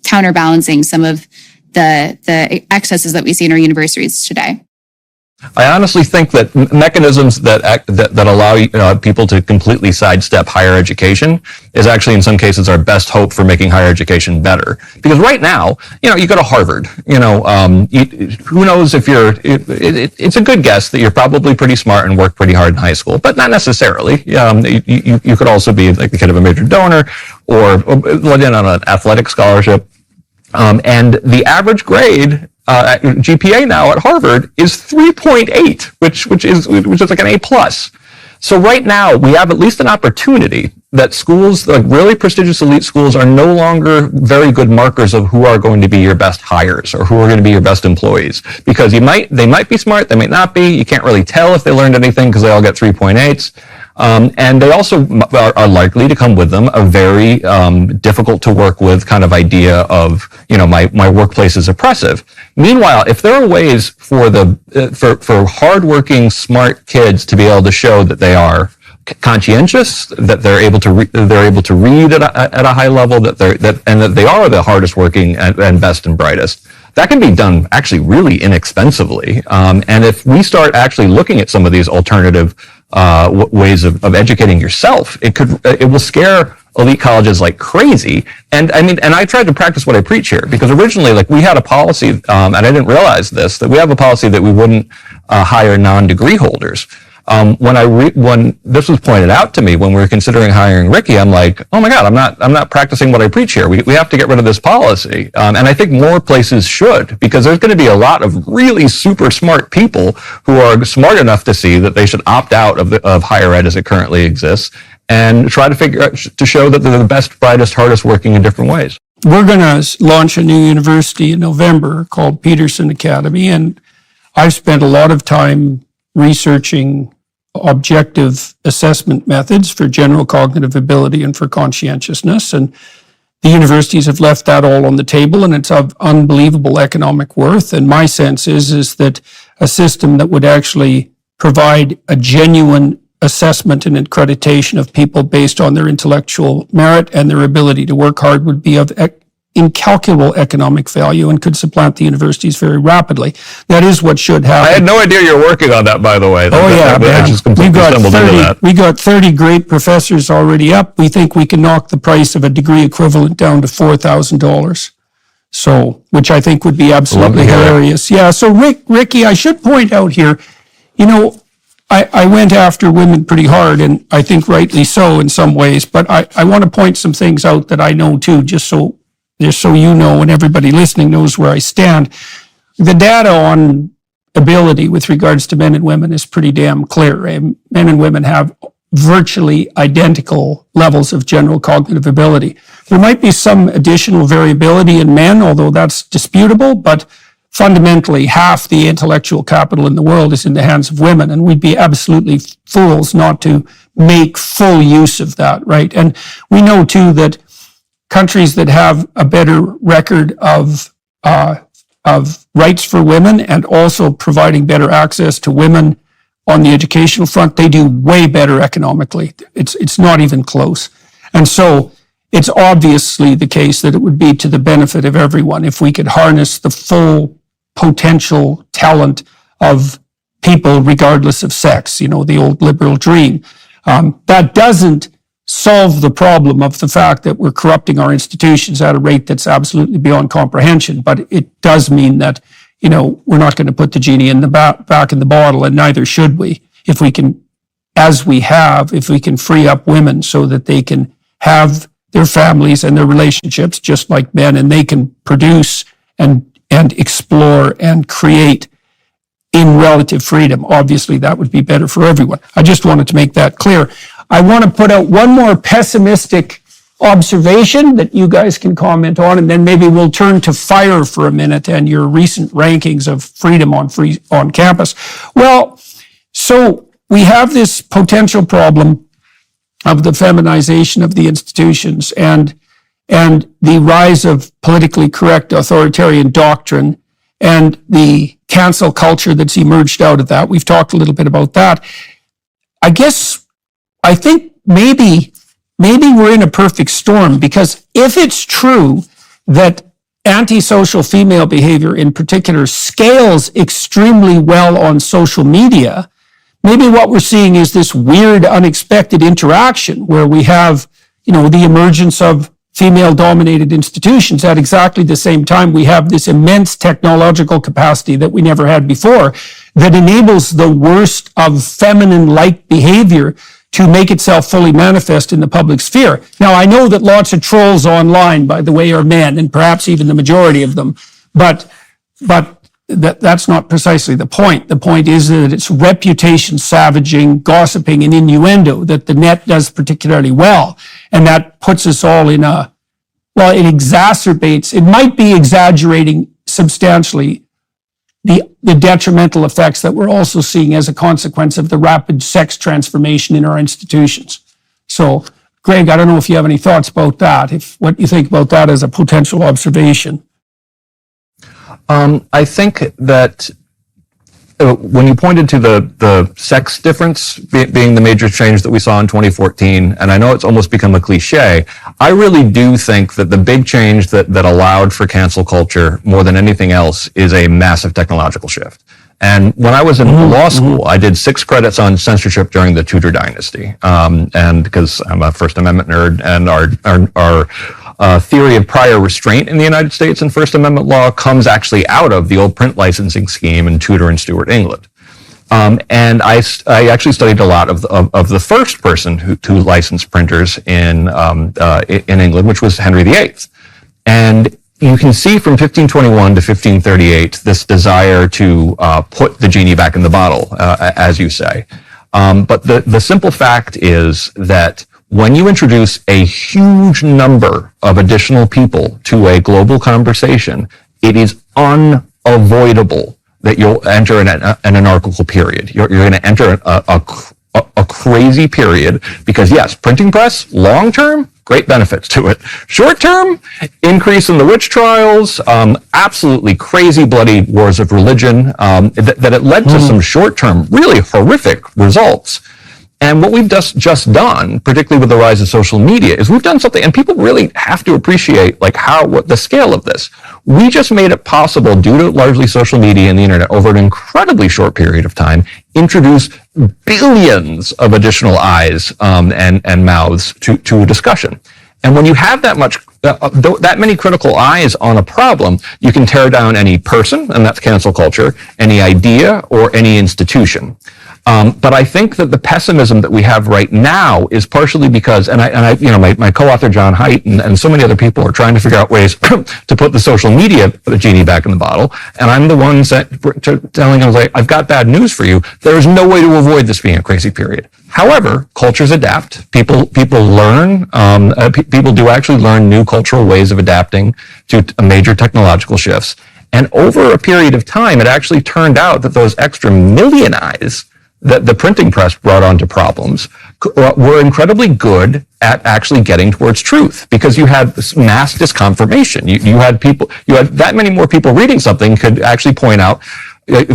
counterbalancing some of the excesses that we see in our universities today. I honestly think that mechanisms that allow people to completely sidestep higher education is actually in some cases our best hope for making higher education better. Because right now, you go to Harvard, who knows if it's a good guess that you're probably pretty smart and worked pretty hard in high school, but not necessarily. You could also be like the kid of a major donor or let in on an athletic scholarship. And the average grade GPA now at Harvard is 3.8, which is like an A+. So right now we have at least an opportunity that schools, like really prestigious elite schools, are no longer very good markers of who are going to be your best hires or who are going to be your best employees, because they might be smart, they might not be. You can't really tell if they learned anything because they all get 3.8s. And they also are likely to come with them a very difficult to work with kind of idea of, my workplace is oppressive. Meanwhile, if there are ways for for hardworking, smart kids to be able to show that they are conscientious, that they're able to read at a high level, that they are the hardest working and best and brightest, that can be done actually really inexpensively. And if we start actually looking at some of these alternative ways of educating yourself, it will scare elite colleges like crazy. And I tried to practice what I preach here, because originally, like, we had a policy, and I didn't realize this, that we have a policy that we wouldn't hire non-degree holders. When this was pointed out to me when we were considering hiring Rikki, I'm like, oh my God, I'm not practicing what I preach here. We have to get rid of this policy. And I think more places should, because there's going to be a lot of really super smart people who are smart enough to see that they should opt out of higher ed as it currently exists and try to show that they're the best, brightest, hardest working in different ways. We're going to launch a new university in November called Peterson Academy, and I've spent a lot of time researching objective assessment methods for general cognitive ability and for conscientiousness. And the universities have left that all on the table, and it's of unbelievable economic worth. And my sense is that a system that would actually provide a genuine assessment and accreditation of people based on their intellectual merit and their ability to work hard would be of incalculable economic value and could supplant the universities very rapidly. That is what should happen. I had no idea you're working on that, by the way. I just completely stumbled into that. We got 30 great professors already up. We think we can knock the price of a degree equivalent down to $4,000. So, which I think would be absolutely hilarious. Yeah. So Rikki, I should point out here, I went after women pretty hard, and I think rightly so in some ways, but I want to point some things out that I know too, just so you know and everybody listening knows where I stand. The data on ability with regards to men and women is pretty damn clear. Men and women have virtually identical levels of general cognitive ability. There might be some additional variability in men, although that's disputable, but fundamentally half the intellectual capital in the world is in the hands of women, and we'd be absolutely fools not to make full use of that, right? And we know too that countries that have a better record of rights for women and also providing better access to women on the educational front, they do way better economically. It's not even close. And so it's obviously the case that it would be to the benefit of everyone if we could harness the full potential talent of people regardless of sex, the old liberal dream. That doesn't solve the problem of the fact that we're corrupting our institutions at a rate that's absolutely beyond comprehension. But it does mean that, we're not going to put the genie in the back in the bottle, and neither should we. If we can free up women so that they can have their families and their relationships just like men, and they can produce and explore and create in relative freedom. Obviously, that would be better for everyone. I just wanted to make that clear. I want to put out one more pessimistic observation that you guys can comment on, and then maybe we'll turn to fire for a minute and your recent rankings of freedom on campus. Well, so we have this potential problem of the feminization of the institutions and the rise of politically correct authoritarian doctrine and the cancel culture that's emerged out of that. We've talked a little bit about that. I think maybe we're in a perfect storm, because if it's true that antisocial female behavior in particular scales extremely well on social media, maybe what we're seeing is this weird, unexpected interaction where we have, the emergence of female-dominated institutions at exactly the same time we have this immense technological capacity that we never had before that enables the worst of feminine-like behavior to make itself fully manifest in the public sphere. Now, I know that lots of trolls online, by the way, are men, and perhaps even the majority of them, but that's not precisely the point. The point is that it's reputation savaging, gossiping, and innuendo that the net does particularly well. And that puts us all it exacerbates, it might be exaggerating substantially the detrimental effects that we're also seeing as a consequence of the rapid sex transformation in our institutions. So, Greg, I don't know if you have any thoughts about that, what you think about that as a potential observation. I think that when you pointed to the sex difference being the major change that we saw in 2014, and I know it's almost become a cliche, I really do think that the big change that allowed for cancel culture more than anything else is a massive technological shift. And when I was in law school, I did 6 credits on censorship during the Tudor dynasty. And because I'm a First Amendment nerd, and our theory of prior restraint in the United States and First Amendment law comes actually out of the old print licensing scheme in Tudor and Stuart England. And I actually studied a lot of the first person who licensed printers in England, which was Henry VIII. And you can see from 1521 to 1538 this desire to put the genie back in the bottle, as you say. But the simple fact is that when you introduce a huge number of additional people to a global conversation, it is unavoidable that you'll enter an anarchical period. You're going to enter a crazy period because, yes, printing press, long term, great benefits to it. Short term, increase in the witch trials, absolutely crazy, bloody wars of religion, that it led to some short term, really horrific results. And what we've just done, particularly with the rise of social media, is we've done something, and people really have to appreciate what the scale of this. We just made it possible, due to largely social media and the internet, over an incredibly short period of time, introduce billions of additional eyes and mouths to a discussion. And when you have that many critical eyes on a problem, you can tear down any person, and that's cancel culture, any idea, or any institution. But I think that the pessimism that we have right now is partially because, my co-author John Haidt and so many other people are trying to figure out ways to put the social media, the genie back in the bottle. And I'm the one telling them, I've got bad news for you. There is no way to avoid this being a crazy period. However, cultures adapt. People learn. People do actually learn new cultural ways of adapting to major technological shifts. And over a period of time, it actually turned out that those extra million eyes that the printing press brought onto problems were incredibly good at actually getting towards truth, because you had this mass disconfirmation. You had that many more people reading something could actually point out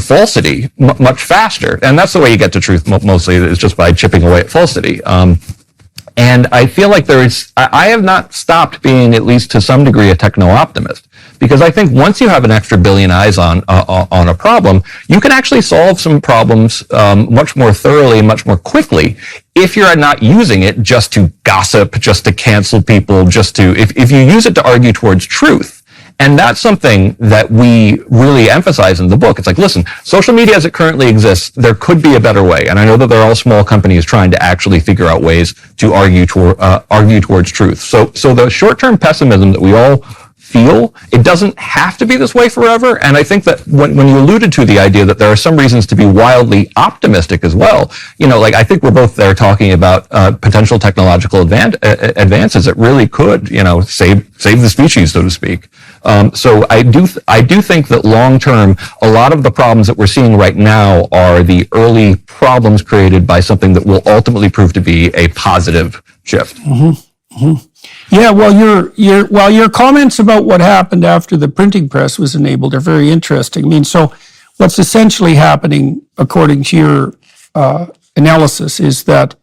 falsity much faster. And that's the way you get to truth mostly, is just by chipping away at falsity. And I feel like I have not stopped being, at least to some degree, a techno-optimist, because I think once you have an extra billion eyes on a problem, you can actually solve some problems much more thoroughly and much more quickly if you're not using it just to gossip, just to cancel people, if you use it to argue towards truth And that's something that we really emphasize in the book. It's like, listen, social media as it currently exists, there could be a better way. And I know that they're all small companies trying to actually figure out ways to argue towards truth. So the short-term pessimism that we all feel, it doesn't have to be this way forever. And I think that when you alluded to the idea that there are some reasons to be wildly optimistic as well, like I think we're both there talking about potential technological advances that really could, save the species, so to speak. So I do think that long term, a lot of the problems that we're seeing right now are the early problems created by something that will ultimately prove to be a positive shift. Mm-hmm. Mm-hmm. Yeah, well, your comments about what happened after the printing press was enabled are very interesting. I mean, so what's essentially happening, according to your analysis, is that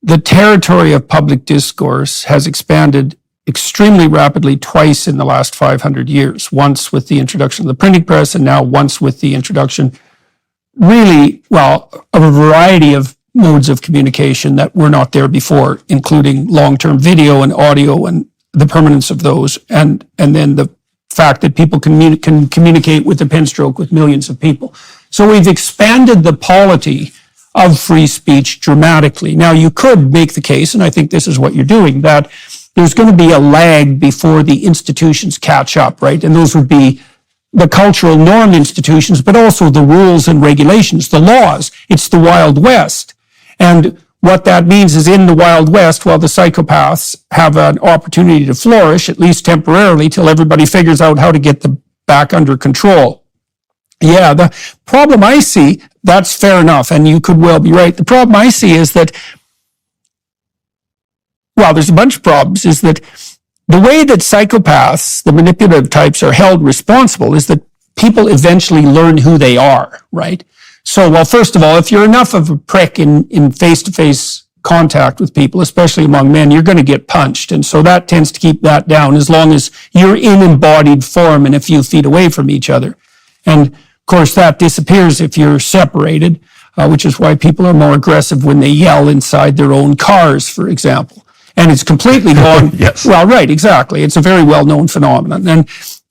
the territory of public discourse has expanded extremely rapidly twice in the last 500 years, once with the introduction of the printing press and now once with the introduction, really, of a variety of modes of communication that were not there before, including long-term video and audio and the permanence of those, and then the fact that people can communicate with a pen stroke with millions of people. So we've expanded the polity of free speech dramatically. Now, you could make the case, and I think this is what you're doing, that there's going to be a lag before the institutions catch up, right? And those would be the cultural norm institutions, but also the rules and regulations, the laws. It's the Wild West. And what that means is in the Wild West, while the psychopaths have an opportunity to flourish, at least temporarily, till everybody figures out how to get them back under control. Yeah, the problem I see, that's fair enough, and you could well be right. The problem I see is that, there's a bunch of problems, is that the way that psychopaths, the manipulative types, are held responsible is that people eventually learn who they are, right? So, first of all, if you're enough of a prick in face-to-face contact with people, especially among men, you're going to get punched. And so that tends to keep that down as long as you're in embodied form and a few feet away from each other. And, of course, that disappears if you're separated, which is why people are more aggressive when they yell inside their own cars, for example. And it's completely gone. Yes. Well, right, exactly. It's a very well-known phenomenon. And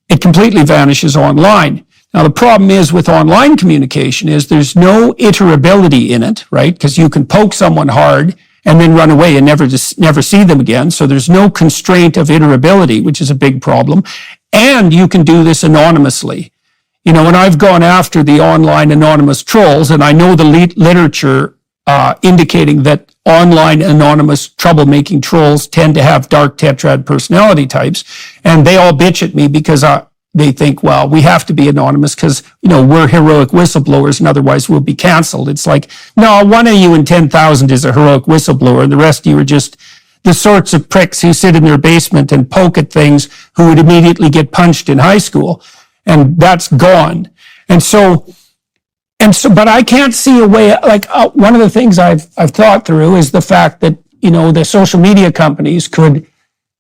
it completely vanishes online. Now, the problem is with online communication is there's no iterability in it, right? Because you can poke someone hard and then run away and never see them again. So there's no constraint of iterability, which is a big problem. And you can do this anonymously. And I've gone after the online anonymous trolls, and I know the literature indicating that online anonymous troublemaking trolls tend to have dark tetrad personality types, and they all bitch at me because they think, we have to be anonymous because, we're heroic whistleblowers and otherwise we'll be canceled. It's like, no, one of you in 10,000 is a heroic whistleblower and the rest of you are just the sorts of pricks who sit in their basement and poke at things who would immediately get punched in high school. And that's gone. But I can't see a way, one of the things I've thought through is the fact that, the social media companies could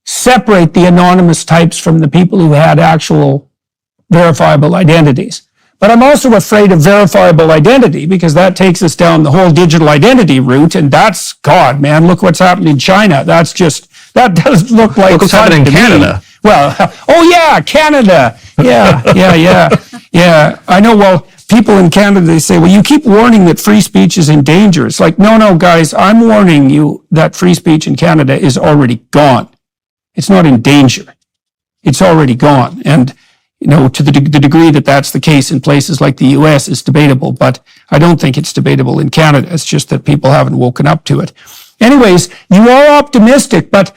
separate the anonymous types from the people who had actual verifiable identities. But I'm also afraid of verifiable identity because that takes us down the whole digital identity route, and that's, God, man, look what's happened in China. That does look like look what's happening in Canada. Well, Canada. Yeah. I know, people in Canada, they say, you keep warning that free speech is in danger. It's like, no, guys, I'm warning you that free speech in Canada is already gone. It's not in danger. It's already gone. And, to the degree that that's the case in places like the US is debatable, but I don't think it's debatable in Canada. It's just that people haven't woken up to it. Anyways, you are optimistic, but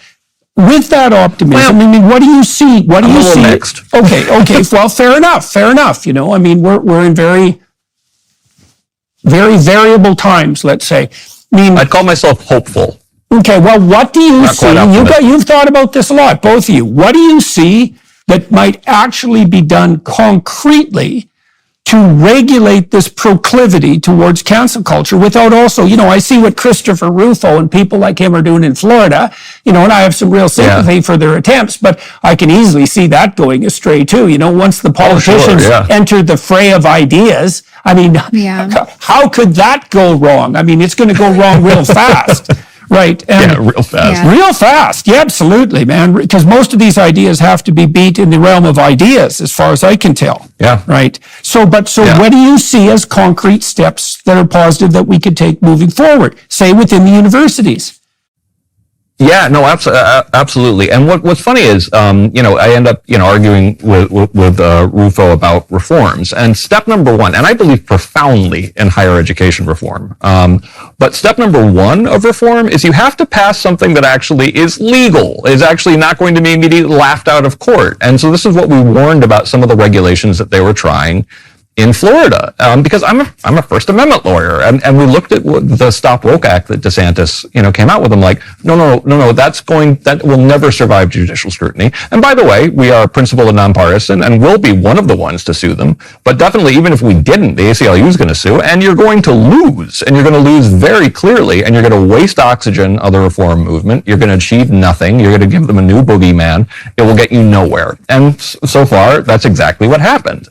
with that optimism, what do you see? What do you see? Mixed. Okay. Well, fair enough. We're in very, very variable times, let's say. I'd call myself hopeful. Okay, well, what do you see? You've thought about this a lot, both of you. What do you see that might actually be done concretely to regulate this proclivity towards cancel culture without also, I see what Christopher Rufo and people like him are doing in Florida, and I have some real sympathy for their attempts, but I can easily see that going astray too. Once the politicians enter the fray of ideas, how could that go wrong? It's going to go wrong real fast. Right. And Yeah, real fast. Yeah. real fast. Yeah, absolutely, man. Because most of these ideas have to be beat in the realm of ideas, as far as I can tell. Yeah. Right. So Yeah. what do you see as concrete steps that are positive that we could take moving forward, say within the universities? Yeah, no, absolutely. And what's funny is, I end up, arguing with Rufo about reforms. And step number one, and I believe profoundly in higher education reform. But step number one of reform is you have to pass something that actually is legal, is actually not going to be immediately laughed out of court. And so this is what we warned about some of the regulations that they were trying in Florida, because I'm a First Amendment lawyer, and we looked at the Stop Woke Act that DeSantis, came out with. I'm like, no, that will never survive judicial scrutiny. And by the way, we are principled and nonpartisan, and we'll be one of the ones to sue them. But definitely, even if we didn't, the ACLU is going to sue, and you're going to lose, and you're going to lose very clearly, and you're going to waste oxygen of the reform movement. You're going to achieve nothing. You're going to give them a new boogeyman. It will get you nowhere. And so far, that's exactly what happened.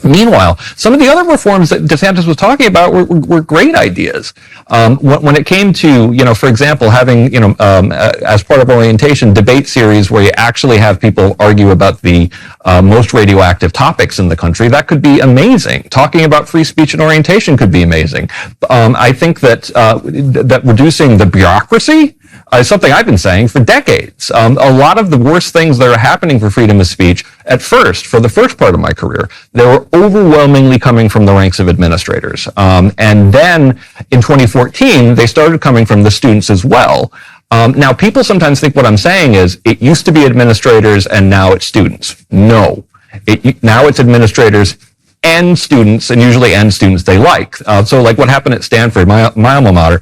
Meanwhile, some of the other reforms that DeSantis was talking about were great ideas. When it came to, for example, having, as part of orientation, debate series where you actually have people argue about the most radioactive topics in the country, that could be amazing. Talking about free speech and orientation could be amazing. I think that reducing the bureaucracy is something I've been saying for decades. A lot of the worst things that are happening for freedom of speech, for the first part of my career, they were overwhelmingly coming from the ranks of administrators. And then in 2014, they started coming from the students as well. Now, people sometimes think what I'm saying is it used to be administrators and now it's students. No. Now it's administrators and students, and usually end students they like. So like what happened at Stanford, my alma mater,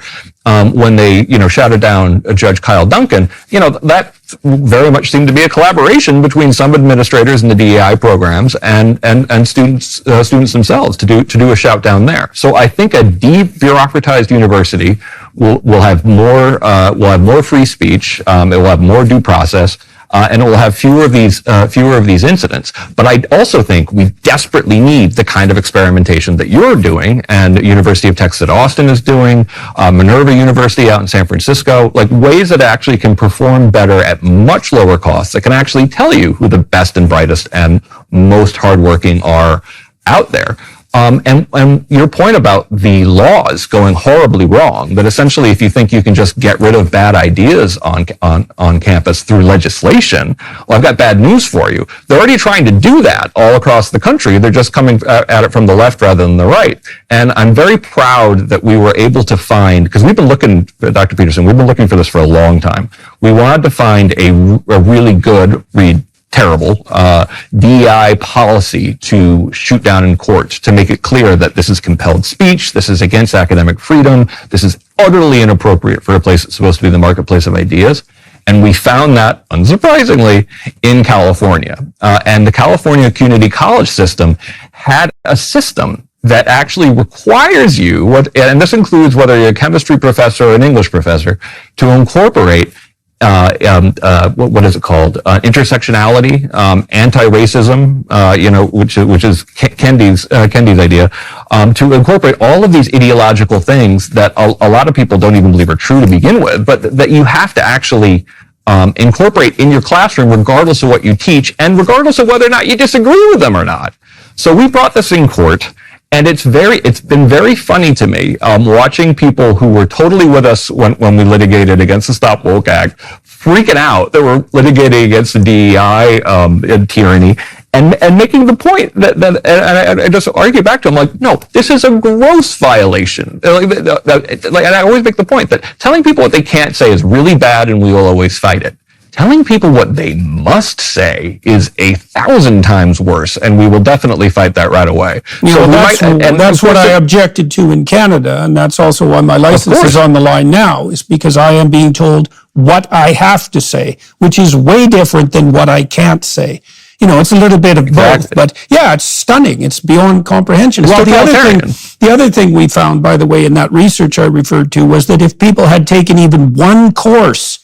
when they, shouted down Judge Kyle Duncan, that very much seemed to be a collaboration between some administrators in the DEI programs and students themselves to do a shout down there. So I think a de-bureaucratized university will have more free speech. It will have more due process. And it will have fewer of these incidents. But I also think we desperately need the kind of experimentation that you're doing, and the University of Texas at Austin is doing, Minerva University out in San Francisco, like ways that actually can perform better at much lower costs, that can actually tell you who the best and brightest and most hardworking are out there. And your point about the laws going horribly wrong, that essentially if you think you can just get rid of bad ideas on campus through legislation, well, I've got bad news for you. They're already trying to do that all across the country. They're just coming at it from the left rather than the right. And I'm very proud that we were able to find, because we've been looking, Dr. Peterson, we've been looking for this for a long time. We wanted to find a really good, terrible DEI policy to shoot down in court, to make it clear that this is compelled speech, this is against academic freedom, this is utterly inappropriate for a place that's supposed to be the marketplace of ideas. And we found that, unsurprisingly, in California. And the California community college system had a system that actually requires you, and this includes whether you're a chemistry professor or an English professor, to incorporate what is it called? Intersectionality, anti-racism, which is Kendi's idea, to incorporate all of these ideological things that a lot of people don't even believe are true to begin with, but that you have to actually incorporate in your classroom regardless of what you teach and regardless of whether or not you disagree with them or not. So we brought this in court. And it's been very funny to me, watching people who were totally with us when we litigated against the Stop Woke Act, freaking out that we're litigating against the DEI, tyranny, and making the point and I just argue back to them like, no, this is a gross violation. And I always make the point that telling people what they can't say is really bad and we will always fight it. Telling people what they must say is 1,000 times worse, and we will definitely fight that right away. That's what I objected to in Canada, and that's also why my license is on the line now, is because I am being told what I have to say, which is way different than what I can't say. It's a little bit of both, but yeah, it's stunning. It's beyond comprehension. Well, the other thing we found, by the way, in that research I referred to, was that if people had taken even one course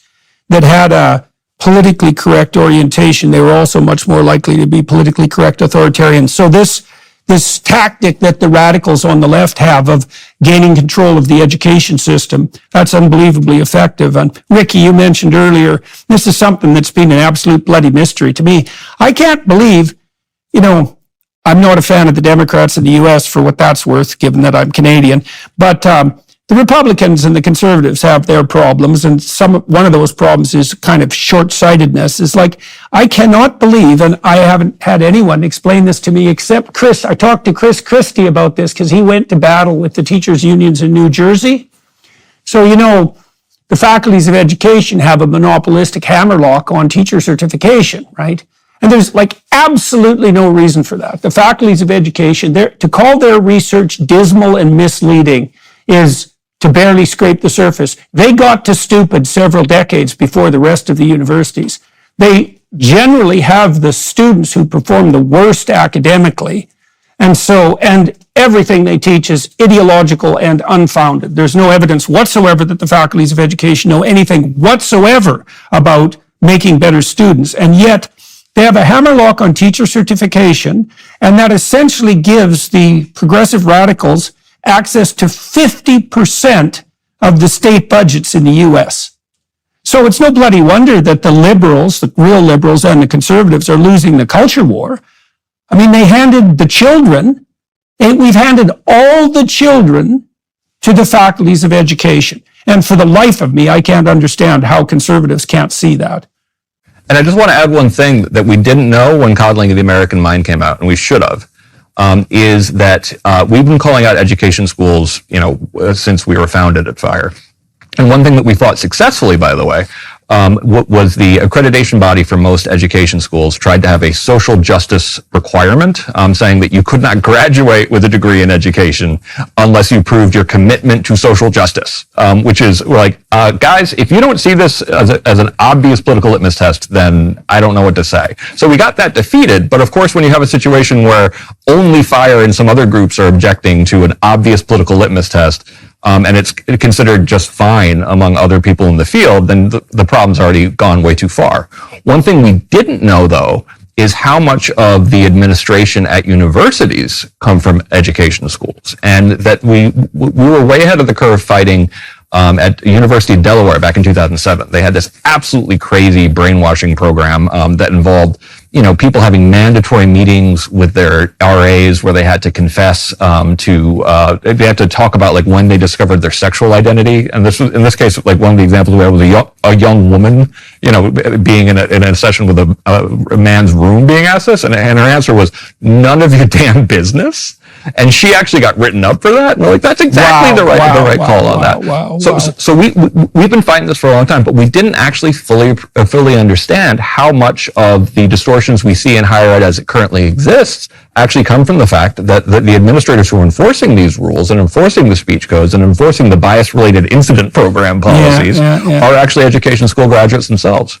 that had a politically correct orientation, they were also much more likely to be politically correct authoritarians. So this this tactic that the radicals on the left have of gaining control of the education system, that's unbelievably effective. And Rikki, you mentioned earlier, this is something that's been an absolute bloody mystery to me. I can't believe, I'm not a fan of the Democrats in the U.S. for what that's worth, given that I'm Canadian, but the Republicans and the Conservatives have their problems, and one of those problems is kind of short-sightedness. It's like, I cannot believe, and I haven't had anyone explain this to me except Chris. I talked to Chris Christie about this because he went to battle with the teachers' unions in New Jersey. So, the faculties of education have a monopolistic hammerlock on teacher certification, right? And there's absolutely no reason for that. The faculties of education, to call their research dismal and misleading is to barely scrape the surface. They got to stupid several decades before the rest of the universities. They generally have the students who perform the worst academically. And everything they teach is ideological and unfounded. There's no evidence whatsoever that the faculties of education know anything whatsoever about making better students. And yet they have a hammerlock on teacher certification, and that essentially gives the progressive radicals access to 50% of the state budgets in the U.S. So it's no bloody wonder that the liberals, the real liberals and the conservatives are losing the culture war. I mean, they handed the children, we've handed all the children to the faculties of education. And for the life of me, I can't understand how conservatives can't see that. And I just want to add one thing that we didn't know when Coddling of the American Mind came out, and we should have. Is that we've been calling out education schools, since we were founded at FIRE. And one thing that we fought successfully, by the way, was the accreditation body for most education schools tried to have a social justice requirement, saying that you could not graduate with a degree in education unless you proved your commitment to social justice, which is guys, if you don't see this as an obvious political litmus test, then I don't know what to say. So we got that defeated. But of course, when you have a situation where only FIRE and some other groups are objecting to an obvious political litmus test, and it's considered just fine among other people in the field, then the problem's already gone way too far. One thing we didn't know, though, is how much of the administration at universities come from education schools, and that we were way ahead of the curve fighting at the University of Delaware back in 2007. They had this absolutely crazy brainwashing program that involved people having mandatory meetings with their RAs where they had to confess they had to talk about when they discovered their sexual identity. And this was, in this case, one of the examples we had was a young woman, being in a session with a man's room being asked this, and her answer was, "None of your damn business." And she actually got written up for that. And we're like, that's exactly the right call on that. So we've been fighting this for a long time, but we didn't actually fully understand how much of the distortions we see in higher ed as it currently exists actually come from the fact that the administrators who are enforcing these rules and enforcing the speech codes and enforcing the bias-related incident program policies are actually education school graduates themselves.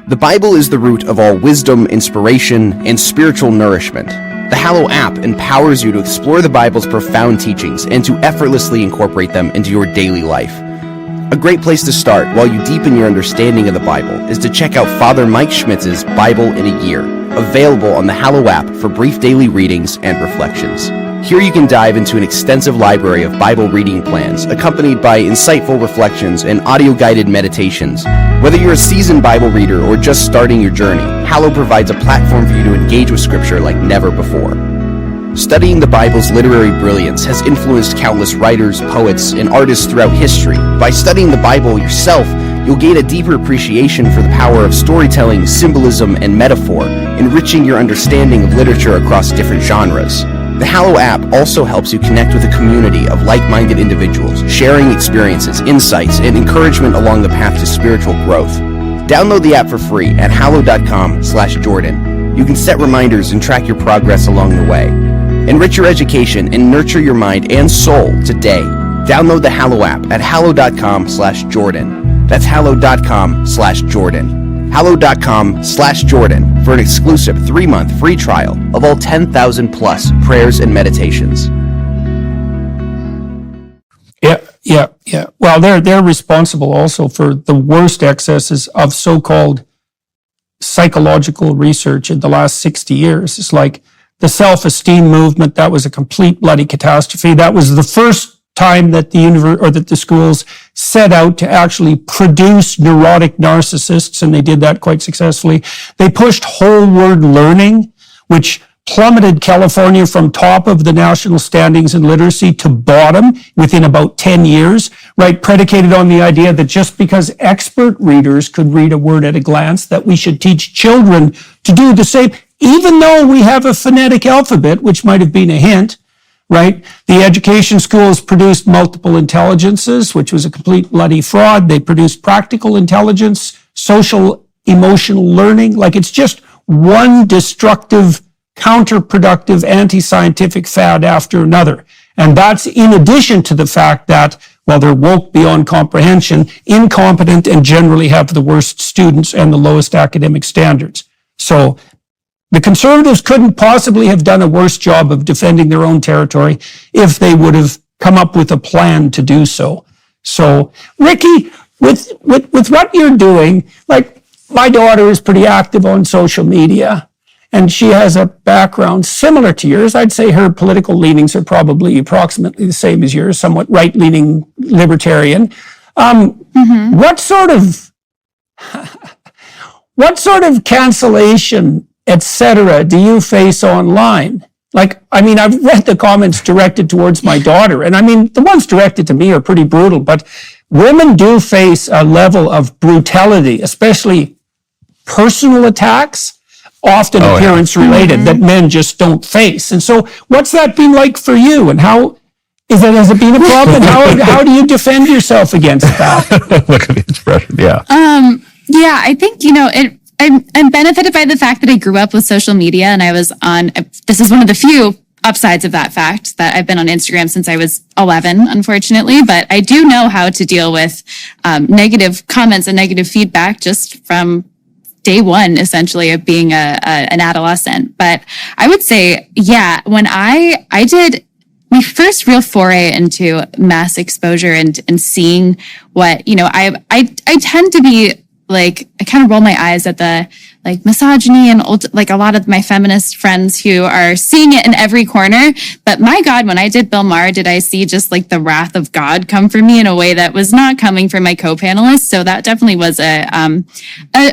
The Bible is the root of all wisdom, inspiration, and spiritual nourishment. The Hallow app empowers you to explore the Bible's profound teachings and to effortlessly incorporate them into your daily life. A great place to start while you deepen your understanding of the Bible is to check out Father Mike Schmitz's Bible in a Year, available on the Hallow app for brief daily readings and reflections. Here you can dive into an extensive library of Bible reading plans, accompanied by insightful reflections and audio-guided meditations. Whether you're a seasoned Bible reader or just starting your journey, Hallow provides a platform for you to engage with Scripture like never before. Studying the Bible's literary brilliance has influenced countless writers, poets, and artists throughout history. By studying the Bible yourself, you'll gain a deeper appreciation for the power of storytelling, symbolism, and metaphor, enriching your understanding of literature across different genres. The Hallow app also helps you connect with a community of like-minded individuals, sharing experiences, insights, and encouragement along the path to spiritual growth. Download the app for free at hallow.com/Jordan. You can set reminders and track your progress along the way. Enrich your education and nurture your mind and soul today. Download the Hallow app at hallow.com/Jordan. That's hallow.com/Jordan. hallow.com/Jordan for an exclusive 3-month free trial of all 10,000 plus prayers and meditations. Yeah. Well, they're responsible also for the worst excesses of so-called psychological research in the last 60 years. It's like the self-esteem movement, that was a complete bloody catastrophe. That was the first time that the schools set out to actually produce neurotic narcissists, and they did that quite successfully. They pushed whole word learning, which plummeted California from top of the national standings in literacy to bottom within about 10 years, right? Predicated on the idea that just because expert readers could read a word at a glance, that we should teach children to do the same, even though we have a phonetic alphabet, which might have been a hint, right? The education schools produced multiple intelligences, which was a complete bloody fraud. They produced practical intelligence, social, emotional learning. Like, it's just one destructive, counterproductive, anti-scientific fad after another. And that's in addition to the fact that, well, they're woke beyond comprehension, incompetent, and generally have the worst students and the lowest academic standards. So the Conservatives couldn't possibly have done a worse job of defending their own territory if they would have come up with a plan to do so. So, Rikki, with what you're doing, like, my daughter is pretty active on social media, and she has a background similar to yours. I'd say her political leanings are probably approximately the same as yours, somewhat right-leaning libertarian. What sort of cancellation, etc., do you face online? Like, I mean, I've read the comments directed towards my daughter, and I mean, the ones directed to me are pretty brutal, but women do face a level of brutality, especially personal attacks, often appearance-related, that men just don't face. And so what's that been like for you, and has it been a problem? How do you defend yourself against that? Look at the expression, yeah. Yeah, I think, I'm benefited by the fact that I grew up with social media, and this is one of the few upsides of that fact, that I've been on Instagram since I was 11, unfortunately, but I do know how to deal with negative comments and negative feedback just from day one, essentially, of being an adolescent. But I would say, yeah, when I did my first real foray into mass exposure and seeing what, I tend to be like, I kind of roll my eyes at the like misogyny and like a lot of my feminist friends who are seeing it in every corner. But my God, when I did Bill Maher, did I see just like the wrath of God come for me in a way that was not coming from my co-panelists. So that definitely was a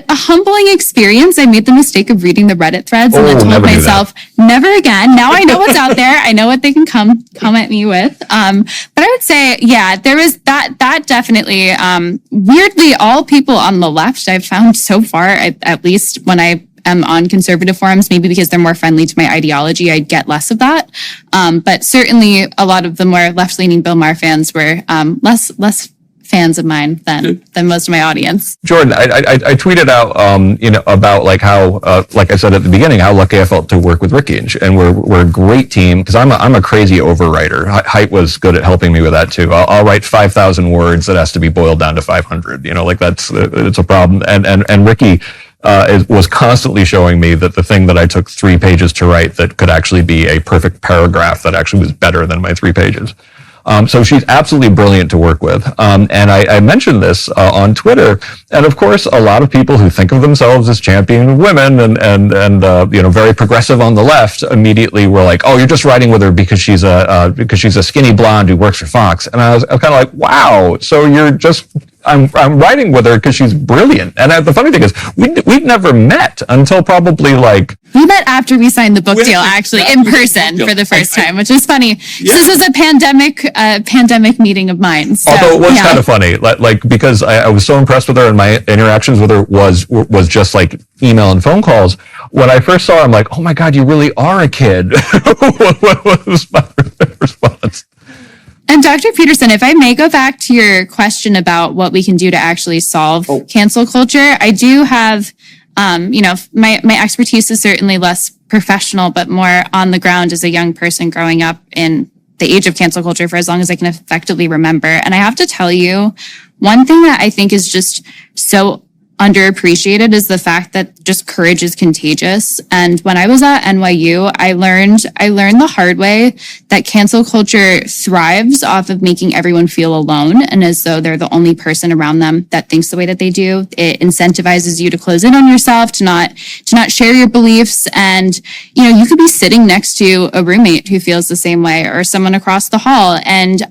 humbling experience. I made the mistake of reading the Reddit threads and then told myself, never again. Now I know what's out there. I know what they can come at me with. But I would say, yeah, there is that definitely, weirdly, all people on the left I've found so far, at least when I am on conservative forums, maybe because they're more friendly to my ideology, I get less of that. But certainly a lot of the more left-leaning Bill Maher fans were less fans of mine than most of my audience. Jordan, I tweeted out, about like how, like I said at the beginning, how lucky I felt to work with Rikki, and we're a great team, because I'm a crazy overwriter. Height was good at helping me with that too. I'll write 5,000 words that has to be boiled down to 500. Like it's a problem. And Rikki was constantly showing me that the thing that I took 3 pages to write that could actually be a perfect paragraph that actually was better than my 3 pages. So she's absolutely brilliant to work with. And I mentioned this on Twitter. And of course, a lot of people who think of themselves as champion of women and very progressive on the left immediately were like, oh, you're just writing with her because she's a skinny blonde who works for Fox. And I was kind of like, wow, so you're just... I'm writing with her because she's brilliant. And the funny thing is, we'd never met until probably like... We met after we signed the book deal, actually, in person for the first time, which was funny. Yeah. This was a pandemic meeting of mine. So, although it was kind of funny, like because I was so impressed with her, and my interactions with her was just like email and phone calls. When I first saw her, I'm like, oh my God, you really are a kid. What was my response? And Dr. Peterson, if I may go back to your question about what we can do to actually solve cancel culture, I do have, my expertise is certainly less professional, but more on the ground as a young person growing up in the age of cancel culture for as long as I can effectively remember. And I have to tell you, one thing that I think is just so underappreciated is the fact that just courage is contagious. And when I was at NYU, I learned the hard way that cancel culture thrives off of making everyone feel alone and as though they're the only person around them that thinks the way that they do. It incentivizes you to close in on yourself, to not share your beliefs. And, you could be sitting next to a roommate who feels the same way or someone across the hall. And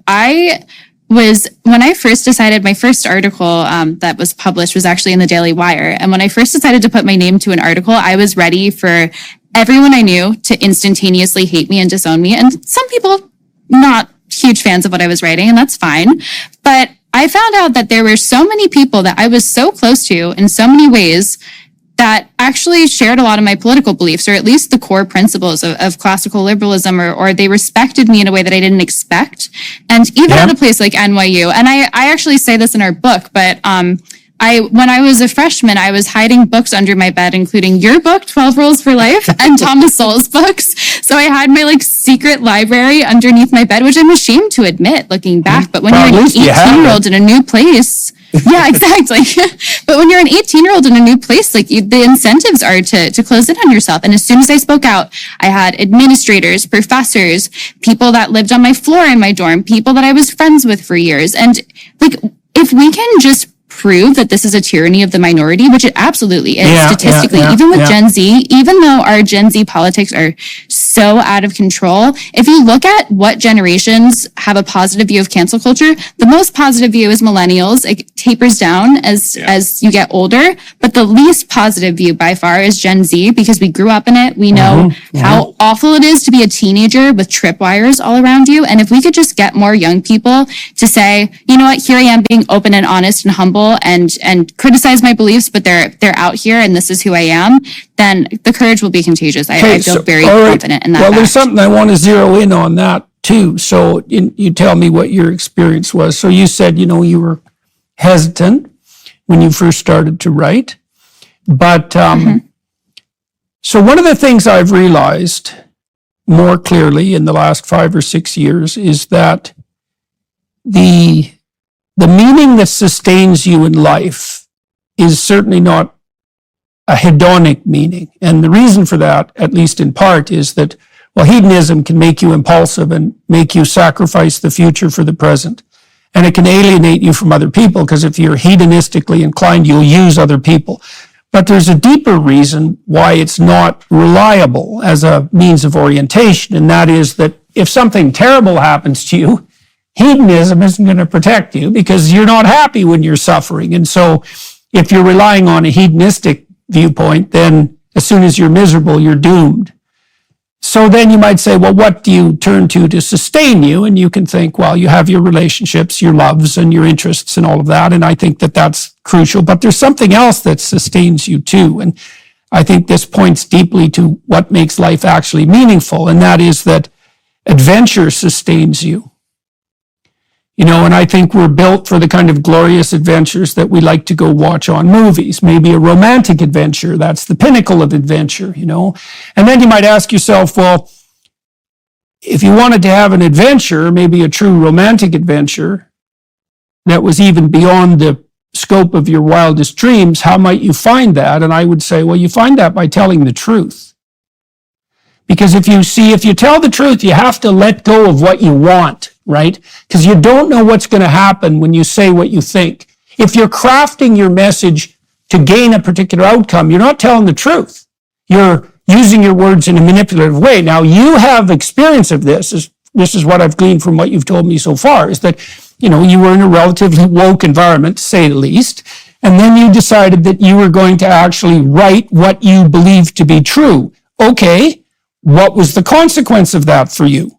when I first decided, my first article that was published was actually in the Daily Wire. And when I first decided to put my name to an article, I was ready for everyone I knew to instantaneously hate me and disown me. And some people not huge fans of what I was writing, and that's fine. But I found out that there were so many people that I was so close to in so many ways that actually shared a lot of my political beliefs, or at least the core principles of classical liberalism, or they respected me in a way that I didn't expect. And even at a place like NYU, and I actually say this in our book, but when I was a freshman, I was hiding books under my bed, including your book, 12 Rules for Life, and Thomas Sowell's books. So I had my secret library underneath my bed, which I'm ashamed to admit looking back. But when you're an 18-year-old in a new place, yeah, exactly. But when you're an 18-year-old in a new place, the incentives are to close in on yourself. And as soon as I spoke out, I had administrators, professors, people that lived on my floor in my dorm, people that I was friends with for years. And if we can just prove that this is a tyranny of the minority, which it absolutely is statistically, even with Gen Z, even though our Gen Z politics are so out of control, if you look at what generations have a positive view of cancel culture, the most positive view is millennials. It tapers down as you get older, but the least positive view by far is Gen Z, because we grew up in it. We know how awful it is to be a teenager with tripwires all around you. And if we could just get more young people to say, you know what, here I am being open and honest and humble and criticize my beliefs, but they're out here and this is who I am, then the courage will be contagious. I feel very confident in that. Well, there's something I want to zero in on that too. So you tell me what your experience was. So you said, you were hesitant when you first started to write, but so one of the things I've realized more clearly in the last 5 or 6 years is that the meaning that sustains you in life is certainly not a hedonic meaning. And the reason for that, at least in part, is that, hedonism can make you impulsive and make you sacrifice the future for the present. And it can alienate you from other people, because if you're hedonistically inclined, you'll use other people. But there's a deeper reason why it's not reliable as a means of orientation, and that is that if something terrible happens to you, hedonism isn't going to protect you because you're not happy when you're suffering. And so if you're relying on a hedonistic viewpoint, then as soon as you're miserable, you're doomed. So then you might say, what do you turn to sustain you? And you can think, you have your relationships, your loves, and your interests and all of that. And I think that that's crucial. But there's something else that sustains you too. And I think this points deeply to what makes life actually meaningful. And that is that adventure sustains you. And I think we're built for the kind of glorious adventures that we like to go watch on movies. Maybe a romantic adventure, that's the pinnacle of adventure, And then you might ask yourself, if you wanted to have an adventure, maybe a true romantic adventure that was even beyond the scope of your wildest dreams, how might you find that? And I would say, you find that by telling the truth. Because if you tell the truth, you have to let go of what you want. Right? Because you don't know what's going to happen when you say what you think. If you're crafting your message to gain a particular outcome, you're not telling the truth. You're using your words in a manipulative way. Now, you have experience of this. This is what I've gleaned from what you've told me so far, is that, you were in a relatively woke environment, to say the least, and then you decided that you were going to actually write what you believed to be true. Okay, what was the consequence of that for you?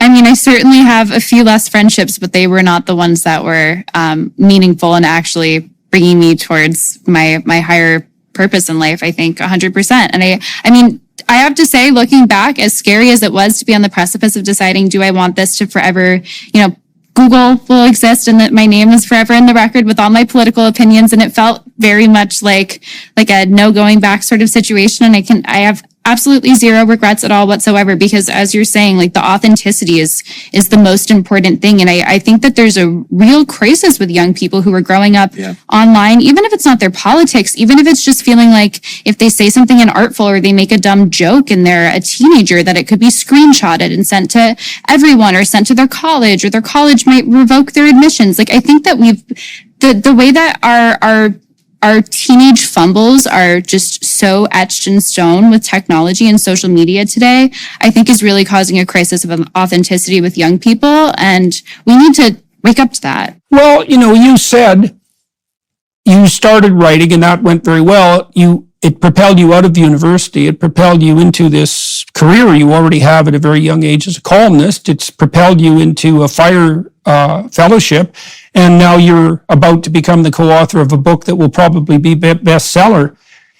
I mean, I certainly have a few less friendships, but they were not the ones that were meaningful and actually bringing me towards my higher purpose in life, I think 100%. And I mean, I have to say, looking back, as scary as it was to be on the precipice of deciding, do I want this to forever, Google will exist and that my name is forever in the record with all my political opinions. And it felt very much like a no going back sort of situation. And I absolutely zero regrets at all whatsoever, because as you're saying, like, the authenticity is the most important thing. And I think that there's a real crisis with young people who are growing up online, even if it's not their politics, even if it's just feeling like if they say something inartful or they make a dumb joke and they're a teenager, that it could be screenshotted and sent to everyone or sent to their college, or their college might revoke their admissions. Like, I think that the way that our teenage fumbles are just so etched in stone with technology and social media today, I think is really causing a crisis of authenticity with young people. And we need to wake up to that. Well, you said you started writing and that went very well. It propelled you out of the university. It propelled you into this career you already have at a very young age as a columnist. It's propelled you into a fire fellowship. And now you're about to become the co-author of a book that will probably be bestseller.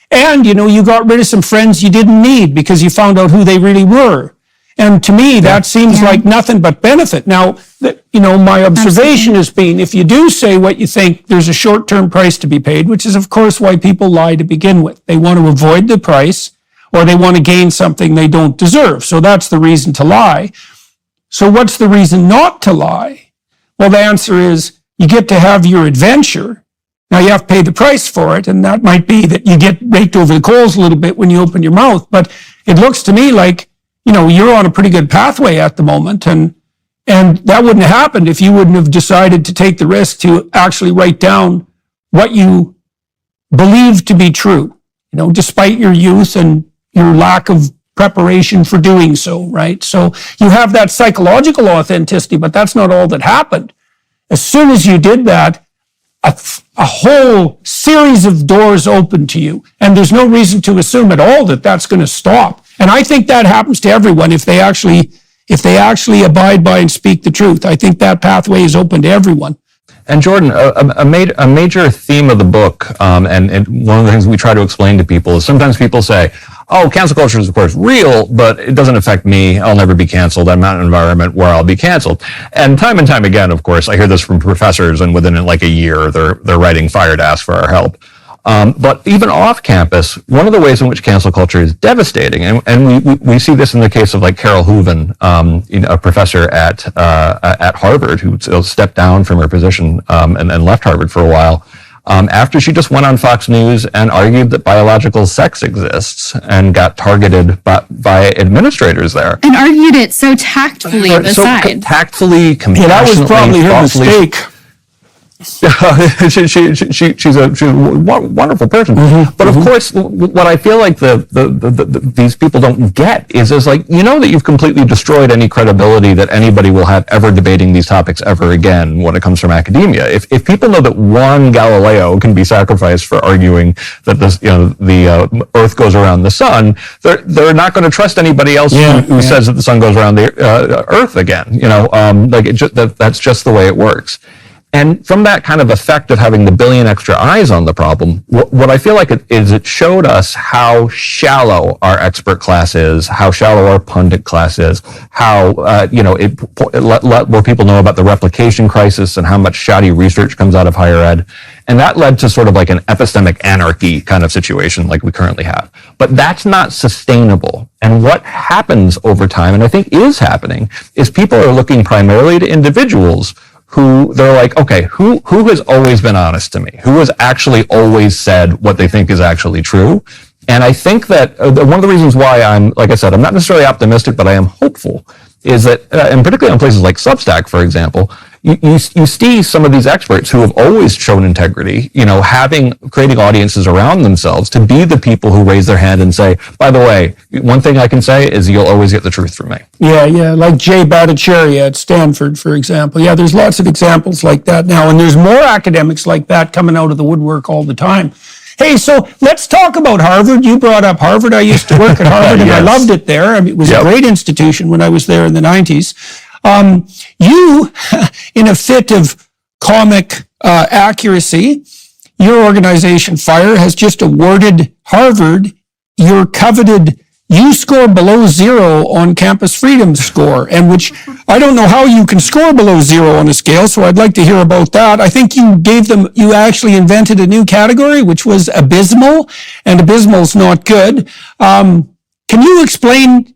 And, you got rid of some friends you didn't need because you found out who they really were. And to me, that seems like nothing but benefit. Now, my observation has been, if you do say what you think, there's a short-term price to be paid, which is, of course, why people lie to begin with. They want to avoid the price, or they want to gain something they don't deserve. So that's the reason to lie. So what's the reason not to lie? Well, the answer is, you get to have your adventure. Now, you have to pay the price for it, and that might be that you get raked over the coals a little bit when you open your mouth. But it looks to me like, you're on a pretty good pathway at the moment, and that wouldn't have happened if you wouldn't have decided to take the risk to actually write down what you believe to be true, despite your youth and your lack of preparation for doing so, right? So you have that psychological authenticity, but that's not all that happened. As soon as you did that, a whole series of doors opened to you. And there's no reason to assume at all that that's going to stop. And I think that happens to everyone if they actually abide by and speak the truth. I think that pathway is open to everyone. And Jordan, a major theme of the book, and one of the things we try to explain to people is sometimes people say, oh, cancel culture is, of course, real, but it doesn't affect me. I'll never be canceled. I'm not in an environment where I'll be canceled. And time again, of course, I hear this from professors, and within like a year, they're writing fire to ask for our help. But even off campus, one of the ways in which cancel culture is devastating, and we see this in the case of like Carol Hooven, a professor at Harvard who stepped down from her position and left Harvard for a while. After she just went on Fox News and argued that biological sex exists and got targeted by administrators there. And argued it so tactfully aside. Tactfully, compassionately, that was probably her mistake. She's a wonderful person. But of course, what I feel like these people don't get is like, that you've completely destroyed any credibility that anybody will have ever debating these topics ever again when it comes from academia. If people know that one Galileo can be sacrificed for arguing that the Earth goes around the sun, they're not going to trust anybody else who says that the sun goes around the Earth again. That's just the way it works. And from that kind of effect of having the billion extra eyes on the problem, what I feel like it showed us how shallow our expert class is, how shallow our pundit class is, how, it let more people know about the replication crisis and how much shoddy research comes out of higher ed. And that led to sort of like an epistemic anarchy kind of situation like we currently have. But that's not sustainable. And what happens over time, and I think is happening, is people are looking primarily to individuals who they're like, okay, who has always been honest to me? Who has actually always said what they think is actually true? And I think that one of the reasons why I'm, like I said, I'm not necessarily optimistic, but I am hopeful, is that, and particularly on places like Substack, for example, you see some of these experts who have always shown integrity, creating audiences around themselves to be the people who raise their hand and say, by the way, one thing I can say is you'll always get the truth from me. Yeah, like Jay Bhattacharya at Stanford, for example. Yeah, there's lots of examples like that now, and there's more academics like that coming out of the woodwork all the time. Hey, so let's talk about Harvard. You brought up Harvard. I used to work at Harvard, and I loved it there. I mean, it was a great institution when I was there in the 90s. You, in a fit of comic accuracy, your organization, FIRE, has just awarded Harvard your coveted you score below zero on campus freedom score, and which I don't know how you can score below zero on a scale, so I'd like to hear about that. I think you actually invented a new category, which was abysmal, and abysmal's not good. Can you explain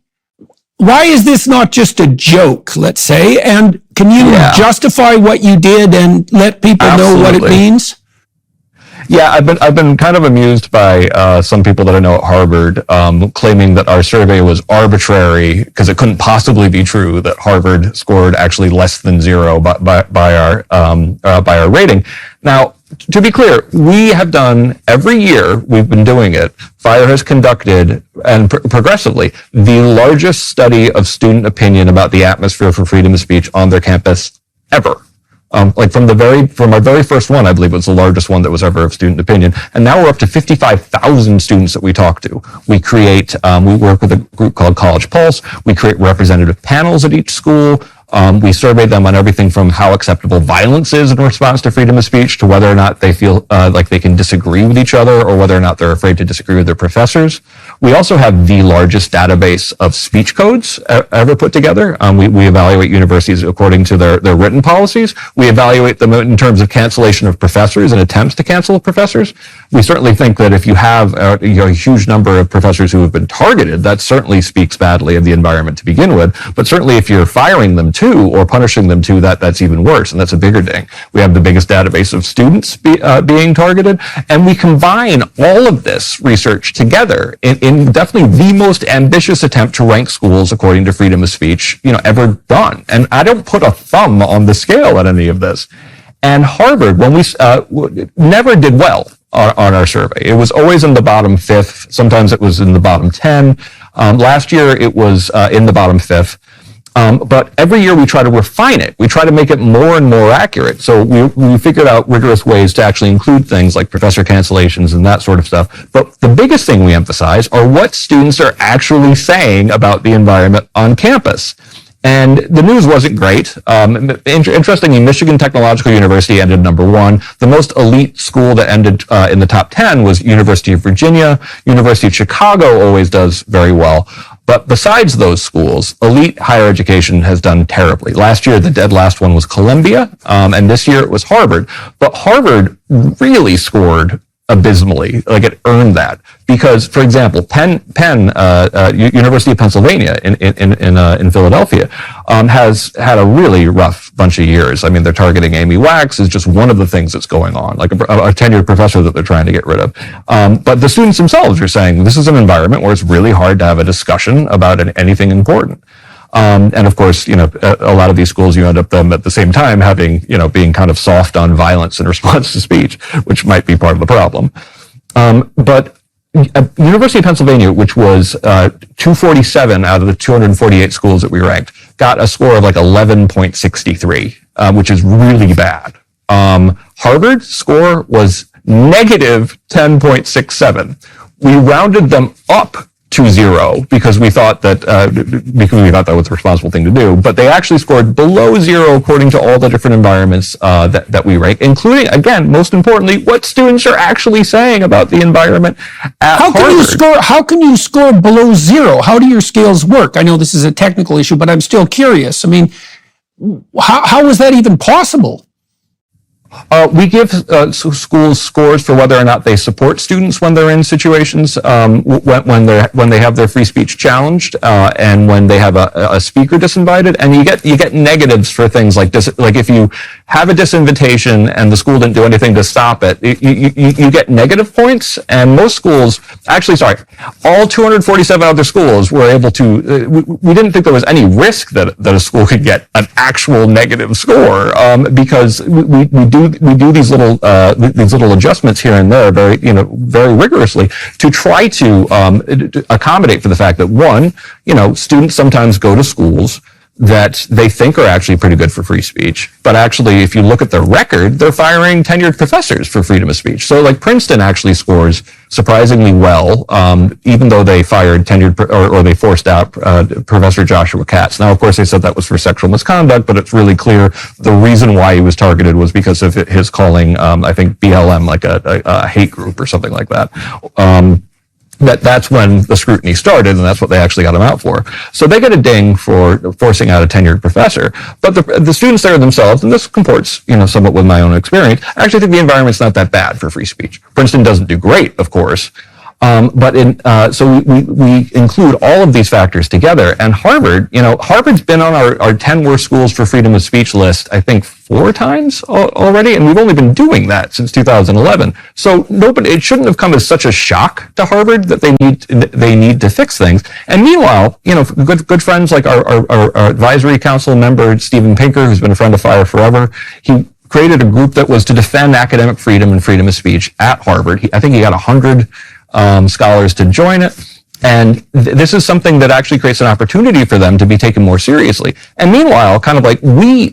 why is this not just a joke, let's say, and can you justify what you did and let people know what it means? Yeah, I've been kind of amused by some people that I know at Harvard claiming that our survey was arbitrary because it couldn't possibly be true that Harvard scored actually less than 0 by our rating. Now, to be clear, we have done every year we've been doing it. FIRE has conducted, and progressively, the largest study of student opinion about the atmosphere for freedom of speech on their campus ever. Like from our very first one, I believe it was the largest one that was ever of student opinion. And now we're up to 55,000 students that we talk to. We work with a group called College Pulse. We create representative panels at each school. We survey them on everything from how acceptable violence is in response to freedom of speech to whether or not they feel like they can disagree with each other or whether or not they're afraid to disagree with their professors. We also have the largest database of speech codes ever put together. We evaluate universities according to their written policies. We evaluate them in terms of cancellation of professors and attempts to cancel professors. We certainly think that if you have a huge number of professors who have been targeted, that certainly speaks badly of the environment to begin with. But certainly if you're firing them too or punishing them too, that's even worse, and that's a bigger thing. We have the biggest database of students being targeted, and we combine all of this research together in definitely the most ambitious attempt to rank schools according to freedom of speech, ever done. And I don't put a thumb on the scale at any of this. And Harvard, when we never did well on our survey. It was always in the bottom 5th. Sometimes it was in the bottom 10. Last year it was in the bottom 5th. But every year we try to refine it. We try to make it more and more accurate. So we figured out rigorous ways to actually include things like professor cancellations and that sort of stuff. But the biggest thing we emphasize are what students are actually saying about the environment on campus. And the news wasn't great. Interestingly, Michigan Technological University ended number 1. The most elite school that ended in the top 10 was University of Virginia. University of Chicago always does very well. But besides those schools, elite higher education has done terribly. Last year, the dead last one was Columbia, and this year it was Harvard. But Harvard really scored abysmally, like it earned that. Because, for example, University of Pennsylvania in Philadelphia has had a really rough bunch of years. I mean, they're targeting Amy Wax is just one of the things that's going on, like a tenured professor that they're trying to get rid of. But the students themselves are saying this is an environment where it's really hard to have a discussion about anything important. And of course, a lot of these schools, you end up them at the same time having, being kind of soft on violence in response to speech, which might be part of the problem. But University of Pennsylvania, which was 247 out of the 248 schools that we ranked, got a score of like 11.63, which is really bad. Harvard's score was negative 10.67. We rounded them up to 0 because we thought that was the responsible thing to do. But they actually scored below 0 according to all the different environments that we rank, including, again, most importantly, what students are actually saying about the environment at Harvard. How can you score below 0? How do your scales work? I know this is a technical issue, but I'm still curious. I mean, how is that even possible? We give schools scores for whether or not they support students when they're in situations when they have their free speech challenged and when they have a speaker disinvited, and you get negatives for things like if you have a disinvitation and the school didn't do anything to stop it, you get negative points. And most schools, all 247 other schools were able to. We didn't think there was any risk that a school could get an actual negative score because we do these little adjustments here and there very rigorously to try to accommodate for the fact that one, students sometimes go to schools that they think are actually pretty good for free speech, but actually, if you look at their record, they're firing tenured professors for freedom of speech. So, like Princeton actually scores surprisingly well, even though they fired tenured or they forced out Professor Joshua Katz. Now, of course, they said that was for sexual misconduct, but it's really clear the reason why he was targeted was because of his calling, I think, BLM like a hate group or something like that. That's when the scrutiny started, and that's what they actually got him out for. So they get a ding for forcing out a tenured professor. But the students there themselves, and this comports, somewhat with my own experience, I actually think the environment's not that bad for free speech. Princeton doesn't do great, of course, So we include all of these factors together. And Harvard, Harvard's been on our 10 worst schools for freedom of speech list, I think 4 times already, and we've only been doing that since 2011. So it shouldn't have come as such a shock to Harvard that they need to fix things. And meanwhile, good friends like our advisory council member Steven Pinker, who's been a friend of FIRE forever, he created a group that was to defend academic freedom and freedom of speech at Harvard. I think he got 100 scholars to join it. And this is something that actually creates an opportunity for them to be taken more seriously. And meanwhile, kind of like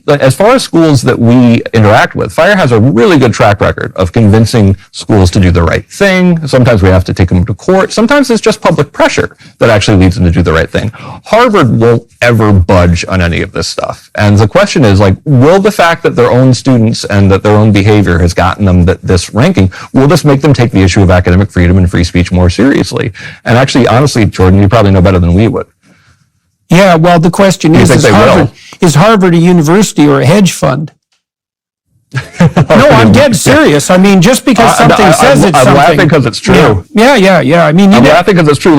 as far as schools that we interact with, FIRE has a really good track record of convincing schools to do the right thing. Sometimes we have to take them to court. Sometimes it's just public pressure that actually leads them to do the right thing. Harvard won't ever budge on any of this stuff. And the question is, will the fact that their own students and that their own behavior has gotten them this ranking, will this make them take the issue of academic freedom and free speech more seriously? And actually, honestly, Jordan, you probably know better than we would. Yeah, well, the question is Harvard a university or a hedge fund? No, I'm dead serious. I mean, just because something says it's something. I'm laughing because it's true. Yeah. I mean, I'm laughing because it's true.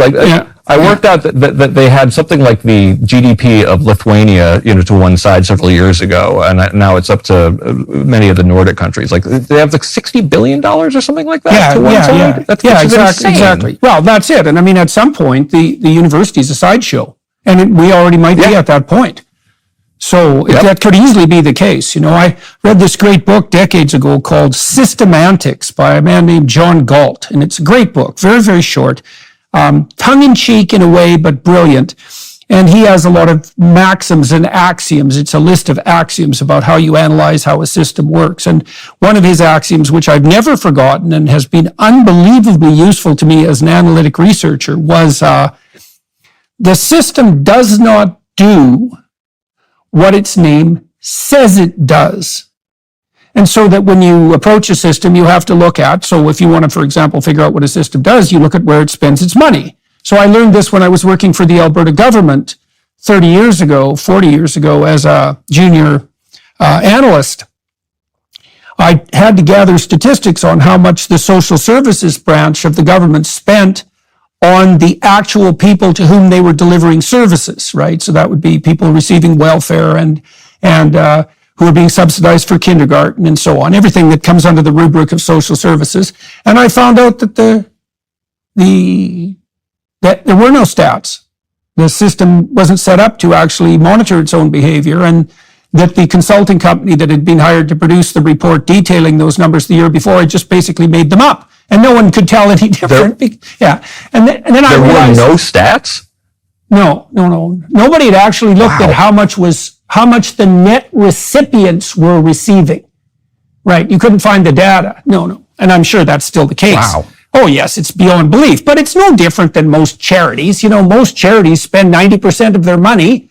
I worked out that they had something like the GDP of Lithuania, to one side several years ago, and now it's up to many of the Nordic countries. They have $60 billion or something like that to one side. Exactly. Well, that's it. And I mean, at some point, the university is a sideshow, and we already might be at that point. So that could easily be the case. I read this great book decades ago called Systemantics by a man named John Galt, and it's a great book, very, very short, tongue-in-cheek in a way, but brilliant. And he has a lot of maxims and axioms. It's a list of axioms about how you analyze how a system works. And one of his axioms, which I've never forgotten and has been unbelievably useful to me as an analytic researcher, was the system does not do what its name says it does. And so that when you approach a system, you have to look at, so if you want to, for example, figure out what a system does, you look at where it spends its money. So I learned this when I was working for the Alberta government 40 years ago as a junior analyst. I had to gather statistics on how much the social services branch of the government spent on the actual people to whom they were delivering services, right? So that would be people receiving welfare and who are being subsidized for kindergarten and so on, everything that comes under the rubric of social services. And I found out that that there were no stats. The system wasn't set up to actually monitor its own behavior, and that the consulting company that had been hired to produce the report detailing those numbers the year before had just basically made them up. And no one could tell any different. And then I realized there were no stats? No. Nobody had actually looked at how much the net recipients were receiving. Right. You couldn't find the data. No. And I'm sure that's still the case. Wow. Oh, yes, it's beyond belief. But it's no different than most charities. Most charities spend 90% of their money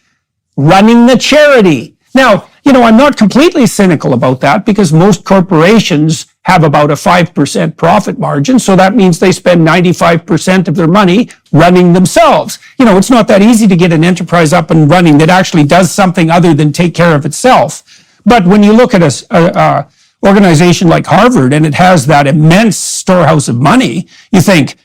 running the charity. Now, I'm not completely cynical about that because most corporations have about a 5% profit margin. So that means they spend 95% of their money running themselves. It's not that easy to get an enterprise up and running that actually does something other than take care of itself. But when you look at a organization like Harvard and it has that immense storehouse of money, you think,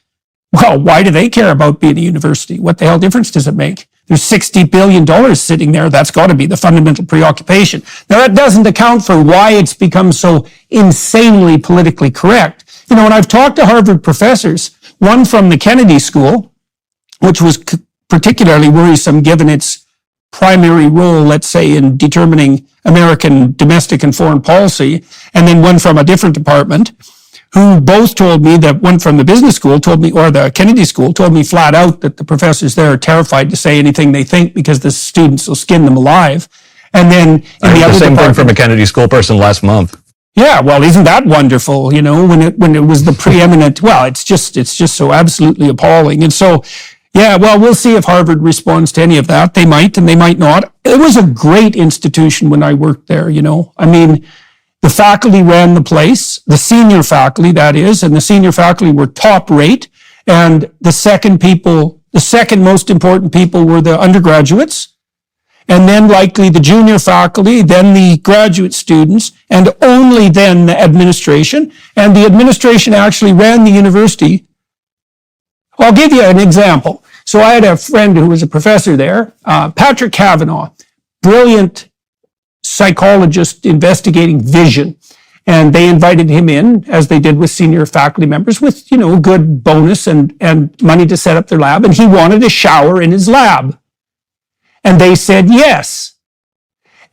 well, why do they care about being a university? What the hell difference does it make? There's $60 billion sitting there. That's got to be the fundamental preoccupation. Now, that doesn't account for why it's become so insanely politically correct. When I've talked to Harvard professors, one from the Kennedy School, which was particularly worrisome given its primary role, let's say, in determining American domestic and foreign policy, and then one from a different department, who both told me that one from the business school told me, or the Kennedy School told me flat out that the professors there are terrified to say anything they think because the students will skin them alive. And then in the other same thing from a Kennedy School person last month. Yeah, well, isn't that wonderful? When it was the preeminent. Well, it's just so absolutely appalling. And so, yeah, well, we'll see if Harvard responds to any of that. They might, and they might not. It was a great institution when I worked there. I mean, the faculty ran the place, the senior faculty, that is, and the senior faculty were top rate. And the second most important people were the undergraduates, and then likely the junior faculty, then the graduate students, and only then the administration. And the administration actually ran the university I'll give you an example. So I had a friend who was a professor there, Patrick Kavanaugh, brilliant psychologist investigating vision. And they invited him in, as they did with senior faculty members, with, good bonus and money to set up their lab. And he wanted a shower in his lab. And they said yes.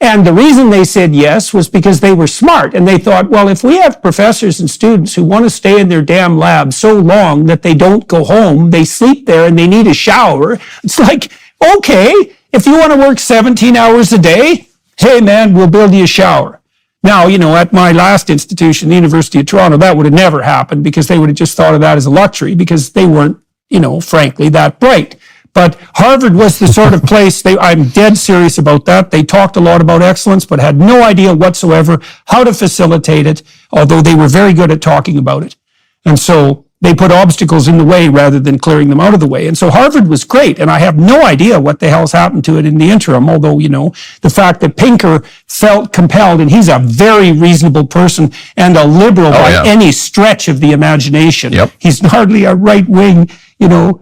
And the reason they said yes was because they were smart. And they thought, well, if we have professors and students who want to stay in their damn lab so long that they don't go home, they sleep there and they need a shower, it's like, okay, if you want to work 17 hours a day, hey man, we'll build you a shower. Now, at my last institution, the University of Toronto, that would have never happened because they would have just thought of that as a luxury because they weren't, frankly, that bright. But Harvard was the sort of place, I'm dead serious about that. They talked a lot about excellence, but had no idea whatsoever how to facilitate it, although they were very good at talking about it. And so they put obstacles in the way rather than clearing them out of the way. And so Harvard was great, and I have no idea what the hell's happened to it in the interim, although, the fact that Pinker felt compelled, and he's a very reasonable person and a liberal by any stretch of the imagination. Yep. He's hardly a right-wing,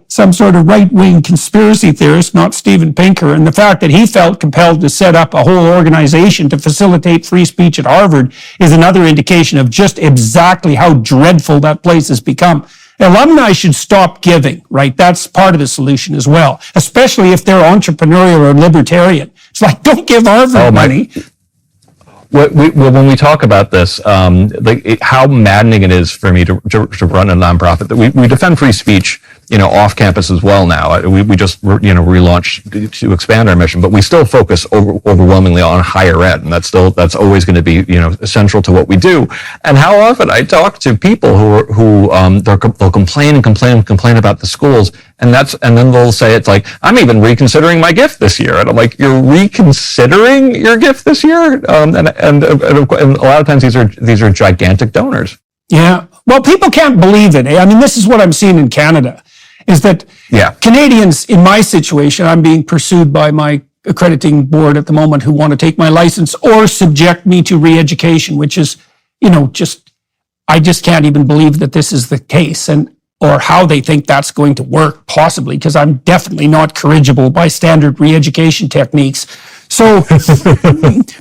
some sort of right-wing conspiracy theorist, not Steven Pinker. And the fact that he felt compelled to set up a whole organization to facilitate free speech at Harvard is another indication of just exactly how dreadful that place has become. Alumni should stop giving, right? That's part of the solution as well, especially if they're entrepreneurial or libertarian. It's like, don't give Harvard money. When we talk about this, how maddening it is for me to run a nonprofit that we defend free speech, off campus as well now. We just, relaunched to expand our mission, but we still focus overwhelmingly on higher ed. And that's always going to be, essential to what we do. And how often I talk to people they'll complain about the schools. And then they'll say, it's like, I'm even reconsidering my gift this year. And I'm like, you're reconsidering your gift this year? And a lot of times these are gigantic donors. Yeah. Well, people can't believe it. I mean, this is what I'm seeing in Canada, is that Canadians, in my situation, I'm being pursued by my accrediting board at the moment who want to take my license or subject me to re-education, which is, I just can't even believe that this is the case or how they think that's going to work, possibly, because I'm definitely not corrigible by standard re-education techniques. So,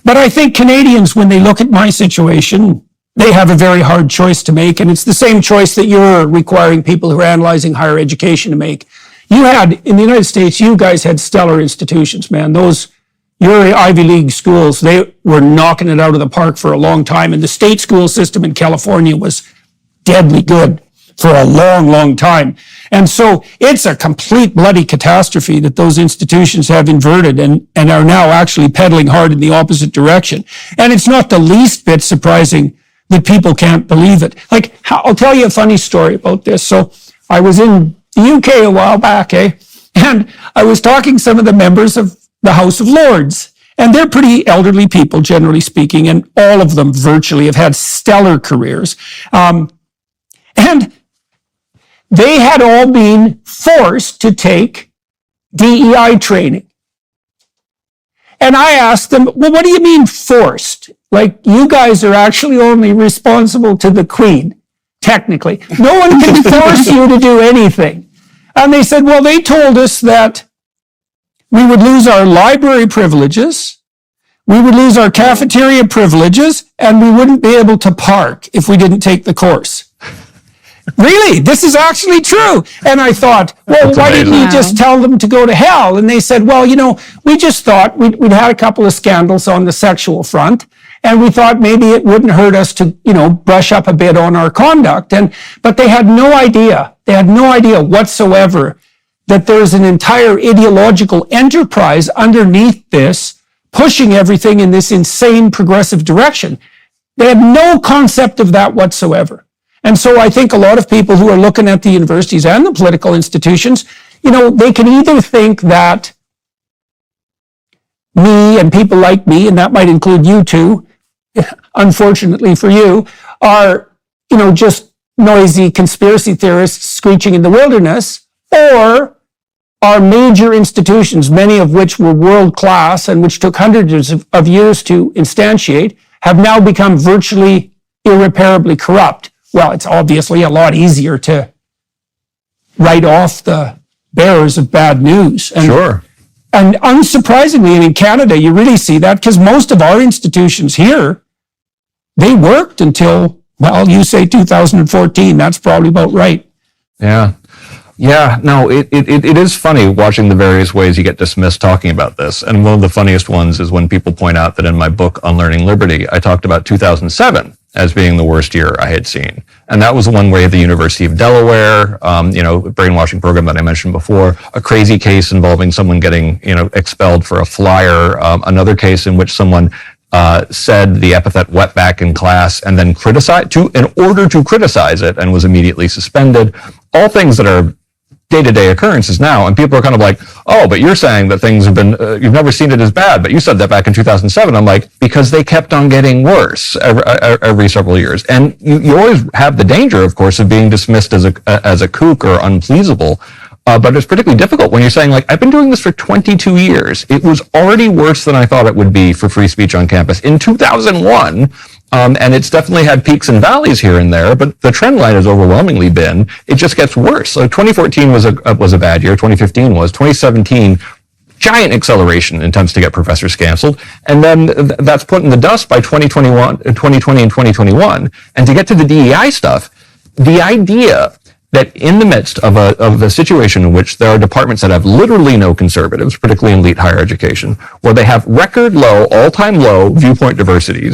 but I think Canadians, when they look at my situation, they have a very hard choice to make, and it's the same choice that you're requiring people who are analyzing higher education to make. In the United States, you guys had stellar institutions, man. Your Ivy League schools, they were knocking it out of the park for a long time, and the state school system in California was deadly good for a long, long time. And so it's a complete bloody catastrophe that those institutions have inverted and are now actually pedaling hard in the opposite direction. And it's not the least bit surprising that people can't believe it. Like, I'll tell you a funny story about this. So I was in the UK a while back, and I was talking to some of the members of the House of Lords. And they're pretty elderly people, generally speaking, and all of them virtually have had stellar careers. And they had all been forced to take DEI training. And I asked them, well, what do you mean forced? Like, you guys are actually only responsible to the Queen, technically. No one can force you to do anything. And they said, well, they told us that we would lose our library privileges, we would lose our cafeteria privileges, and we wouldn't be able to park if we didn't take the course. Really? This is actually true. And I thought, well, why didn't you just tell them to go to hell? And they said, well, we just thought we'd had a couple of scandals on the sexual front, and we thought maybe it wouldn't hurt us to, brush up a bit on our conduct. But they had no idea. They had no idea whatsoever that there's an entire ideological enterprise underneath this, pushing everything in this insane progressive direction. They had no concept of that whatsoever. And so I think a lot of people who are looking at the universities and the political institutions, they can either think that me and people like me, and that might include you too, unfortunately for you, are, just noisy conspiracy theorists screeching in the wilderness, or our major institutions, many of which were world class and which took hundreds of years to instantiate, have now become virtually irreparably corrupt. Well, it's obviously a lot easier to write off the bearers of bad news. And, Sure. and unsurprisingly, in Canada, you really see that because most of our institutions here, they worked until, well, you say 2014. That's probably about right. Yeah. Yeah, no, it is funny watching the various ways you get dismissed talking about this. And one of the funniest ones is when people point out that in my book, Unlearning Liberty, I talked about 2007 as being the worst year I had seen. And that was the one where the University of Delaware, brainwashing program that I mentioned before, a crazy case involving someone getting, expelled for a flyer, another case in which someone said the epithet wetback in class and then in order to criticize it and was immediately suspended. All things that are day-to-day occurrences now, and people are kind of like, oh, but you're saying that things have been, you've never seen it as bad, but you said that back in 2007. I'm like, because they kept on getting worse every several years. And you always have the danger, of course, of being dismissed as a kook or unpleasable. But it's particularly difficult when you're saying, like, I've been doing this for 22 years. It was already worse than I thought it would be for free speech on campus in 2001. And it's definitely had peaks and valleys here and there, but the trend line has overwhelmingly been, it just gets worse. So 2014 was a bad year. 2015 was. 2017, giant acceleration in attempts to get professors canceled. And then that's put in the dust by 2020 and 2021. And to get to the DEI stuff, the idea that in the midst of a situation in which there are departments that have literally no conservatives, particularly in elite higher education, where they have record low, all-time low viewpoint diversity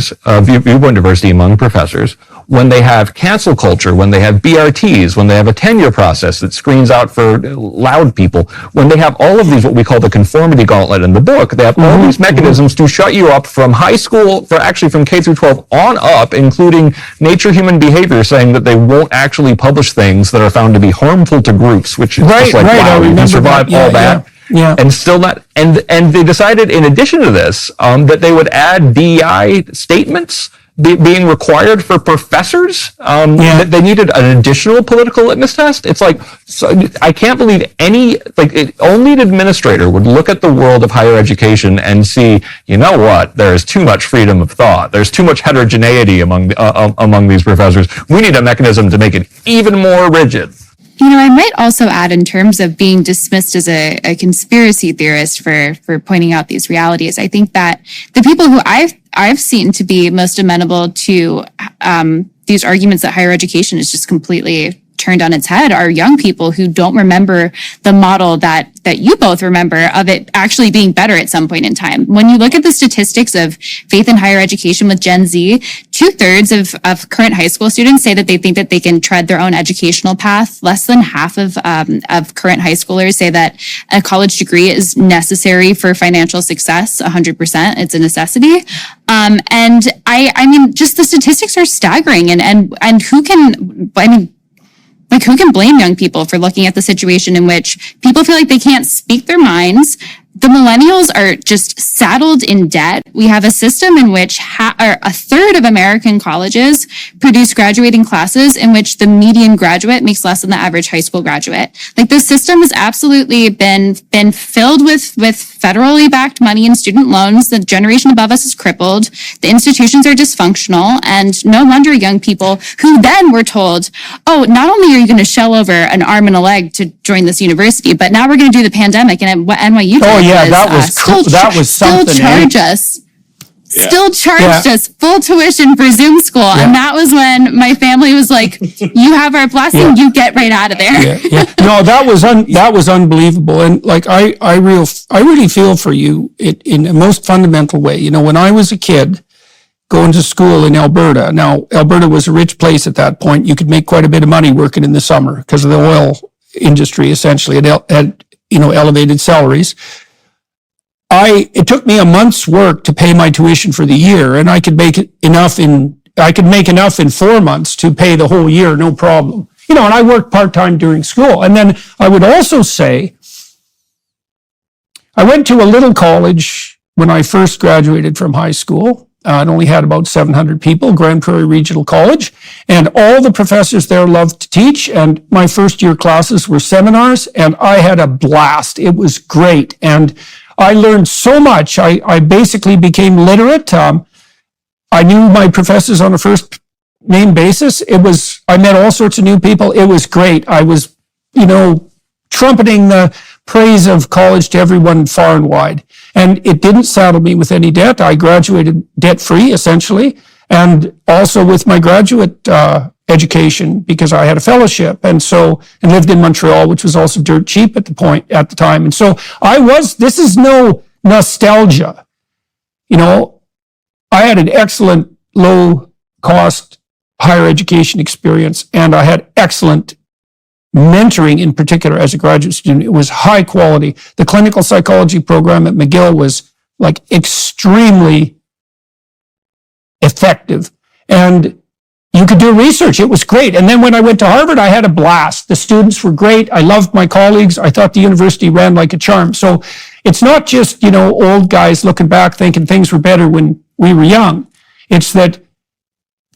among professors, when they have cancel culture, when they have BRTs, when they have a tenure process that screens out for loud people, when they have all of these, what we call the conformity gauntlet in the book, they have all these mechanisms to shut you up from high school, from K through 12 on up, including Nature Human Behavior saying that they won't actually publish things that are found to be harmful to groups, which is just like, wow, you can survive all that. Yeah. And still not, and they decided in addition to this, that they would add DEI statements being required for professors. That they needed an additional political litmus test. It's like, so I can't believe only an administrator would look at the world of higher education and see, you know what, there is too much freedom of thought. There's too much heterogeneity among these professors. We need a mechanism to make it even more rigid. I might also add, in terms of being dismissed as a conspiracy theorist for pointing out these realities, I think that the people who I've seen to be most amenable to these arguments that higher education is just completely turned on its head are young people who don't remember the model that you both remember of it actually being better at some point in time. When you look at the statistics of faith in higher education with Gen Z, 2/3 of current high school students say that they think that they can tread their own educational path. Less than half of current high schoolers say that a college degree is necessary for financial success. 100%, it's a necessity. And I mean, just the statistics are staggering. And who can blame young people for looking at the situation in which people feel like they can't speak their minds? The millennials are just saddled in debt. We have a system in which a third of American colleges produce graduating classes in which the median graduate makes less than the average high school graduate. Like, the system has absolutely been filled with federally backed money and student loans. The generation above us is crippled. The institutions are dysfunctional, and no wonder young people who then were told, oh, not only are you going to shell over an arm and a leg to join this university, but now we're going to do the pandemic, and what NYU did that was cool. That was something. Still charged us full tuition for Zoom school. Yeah. And that was when my family was like, you have our blessing, you get right out of there. No, that was unbelievable. And like, I really feel for you in the most fundamental way. When I was a kid going to school in Alberta, now Alberta was a rich place at that point. You could make quite a bit of money working in the summer because of the oil industry, essentially. It had elevated salaries. It took me a month's work to pay my tuition for the year, and I could make enough in 4 months to pay the whole year, no problem. And I worked part-time during school. And then I would also say, I went to a little college when I first graduated from high school. It only had about 700 people, Grand Prairie Regional College, and all the professors there loved to teach, and my first year classes were seminars, and I had a blast. It was great, and I learned so much. I basically became literate. I knew my professors on a first name basis. I met all sorts of new people. It was great. I was trumpeting the praise of college to everyone far and wide. And it didn't saddle me with any debt. I graduated debt-free, essentially, and also with my graduate education because I had a fellowship and lived in Montreal, which was also dirt cheap at the time. And so this is no nostalgia. I had an excellent low-cost higher education experience, and I had excellent mentoring in particular as a graduate student. It was high quality. The clinical psychology program at McGill was extremely effective. And you could do research. It was great. And then when I went to Harvard, I had a blast. The students were great. I loved my colleagues. I thought the university ran like a charm. So it's not just, old guys looking back thinking things were better when we were young. It's that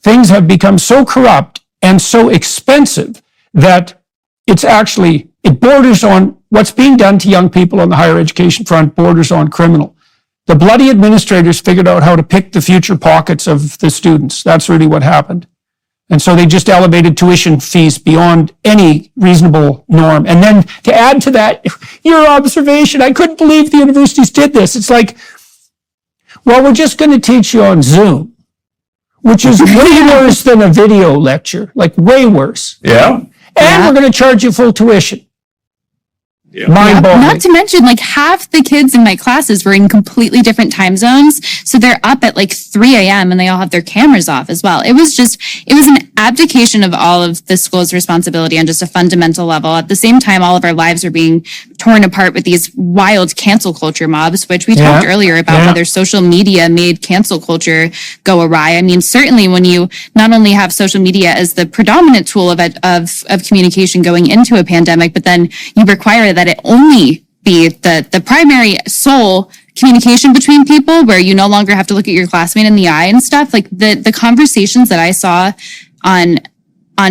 things have become so corrupt and so expensive that it borders on what's being done to young people on the higher education front borders on criminal. The bloody administrators figured out how to pick the future pockets of the students. That's really what happened. And so they just elevated tuition fees beyond any reasonable norm. And then to add to that, your observation, I couldn't believe the universities did this. It's like, well, we're just going to teach you on Zoom, which is way worse than a video lecture, way worse. Yeah. And we're going to charge you full tuition. Yeah. Mind-boggling. Not to mention, half the kids in my classes were in completely different time zones. So they're up at 3 a.m. and they all have their cameras off as well. It was an abdication of all of the school's responsibility on just a fundamental level. At the same time, all of our lives are being torn apart with these wild cancel culture mobs, which we talked earlier about whether social media made cancel culture go awry. I mean, certainly when you not only have social media as the predominant tool of communication going into a pandemic, but then you require that it only be the primary sole communication between people where you no longer have to look at your classmate in the eye and stuff. The conversations that I saw on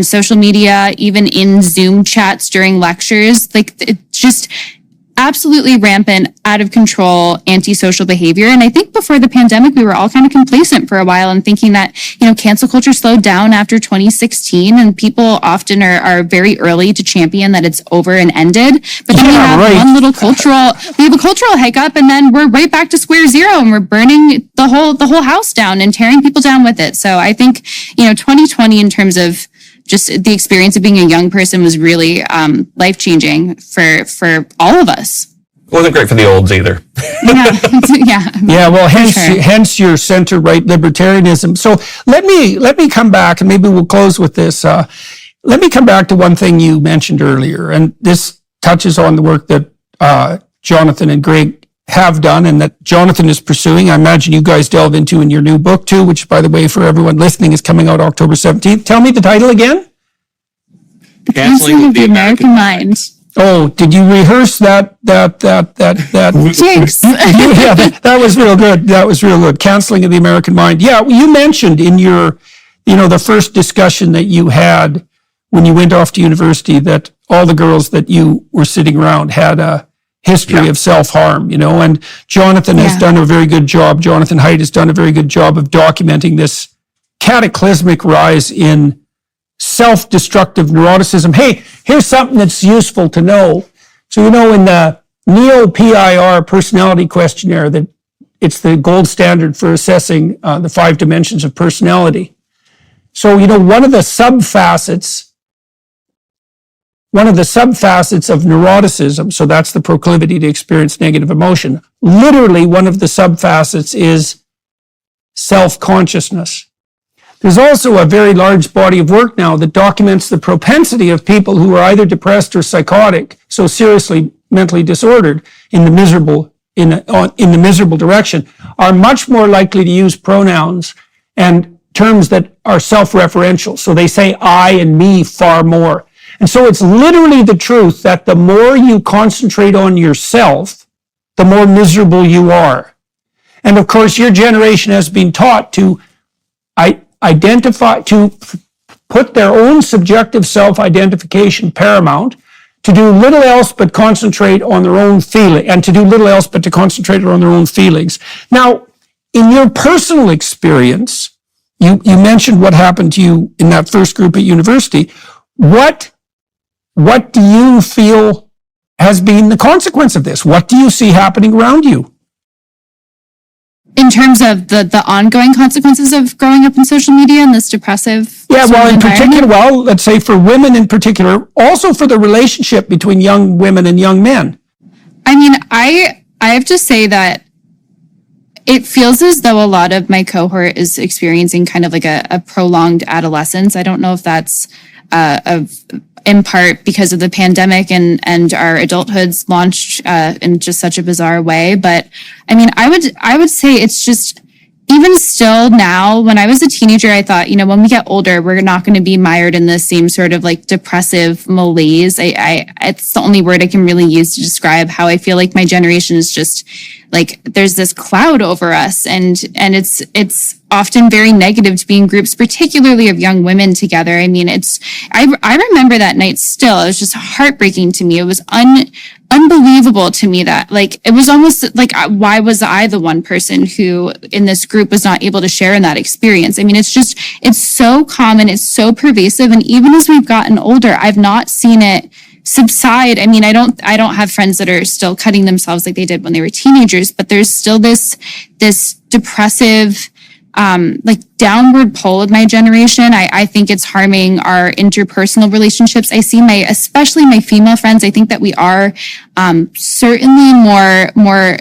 social media, even in Zoom chats during lectures, it's just absolutely rampant, out of control, antisocial behavior. And I think before the pandemic, we were all kind of complacent for a while and thinking that, cancel culture slowed down after 2016 and people often are very early to champion that it's over and ended. But then we have a cultural hiccup and then we're right back to square zero and we're burning the whole house down and tearing people down with it. So I think, 2020 in terms of just the experience of being a young person was really life-changing for all of us. It wasn't great for the olds either. Yeah, well, hence your center-right libertarianism. So let me come back, and maybe we'll close with this. Let me come back to one thing you mentioned earlier, and this touches on the work that Jonathan and Greg have done and that Jonathan is pursuing. I imagine you guys delve into in your new book too, which, by the way, for everyone listening, is coming out October 17th. Tell me the title again. The Canceling of the American Mind. Oh, did you rehearse that? Jinx. Yeah, that was real good. That was real good. Canceling of the American Mind. Yeah, you mentioned in your, the first discussion that you had when you went off to university that all the girls that you were sitting around had a history of self-harm, and Jonathan has done a very good job. Jonathan Haidt has done a very good job of documenting this cataclysmic rise in self-destructive neuroticism. Hey, here's something that's useful to know. So, in the Neo-PIR personality questionnaire, that it's the gold standard for assessing the 5 dimensions of personality. So, one of the subfacets of neuroticism, so that's the proclivity to experience negative emotion, literally one of the subfacets is self-consciousness. There's also a very large body of work now that documents the propensity of people who are either depressed or psychotic, so seriously mentally disordered in the miserable direction, are much more likely to use pronouns and terms that are self-referential. So they say I and me far more. And so it's literally the truth that the more you concentrate on yourself, the more miserable you are. And of course, your generation has been taught to put their own subjective self-identification paramount, to do little else but concentrate on their own feeling, and to do little else but to concentrate on their own feelings. Now, in your personal experience, you mentioned what happened to you in that first group at university. What what do you feel has been the consequence of this? What do you see happening around you? In terms of the ongoing consequences of growing up in social media and this depressive Yeah, sort well, of in particular, environment? let's say for women in particular, also for the relationship between young women and young men. I mean, I have to say that it feels as though a lot of my cohort is experiencing kind of like a prolonged adolescence. I don't know if that's in part because of the pandemic and our adulthoods launched in just such a bizarre way. But I mean, I would say it's just, even still now, when I was a teenager, I thought, when we get older, we're not going to be mired in the same sort of like depressive malaise. It's the only word I can really use to describe how I feel like my generation is just like, there's this cloud over us, and it's often very negative to be in groups, particularly of young women together. I mean, I remember that night still. It was just heartbreaking to me. It was unbelievable to me that, like, it was almost like, why was I the one person who in this group was not able to share in that experience? I mean, it's so common, it's so pervasive. And even as we've gotten older, I've not seen it subside. I mean, I don't have friends that are still cutting themselves like they did when they were teenagers, but there's still this depressive, like downward pull of my generation. I think it's harming our interpersonal relationships. I see especially my female friends. I think that we are, certainly more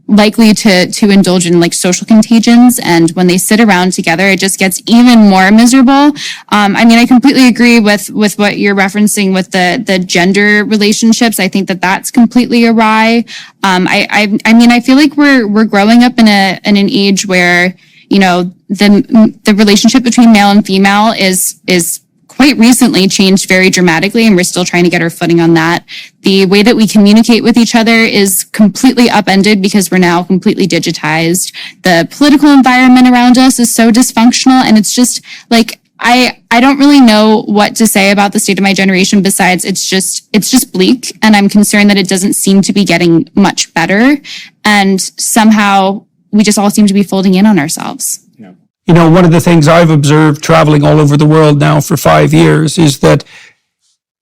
likely to indulge in like social contagions. And when they sit around together, it just gets even more miserable. I mean, I completely agree with what you're referencing with the gender relationships. I think that that's completely awry. I mean, I feel like we're growing up in an age where, the relationship between male and female is quite recently changed very dramatically, and we're still trying to get our footing on that. The way that we communicate with each other is completely upended because we're now completely digitized. The political environment around us is so dysfunctional, and it's just like, I don't really know what to say about the state of my generation besides it's just bleak, and I'm concerned that it doesn't seem to be getting much better, and somehow we just all seem to be folding in on ourselves. One of the things I've observed traveling all over the world now for 5 years is that,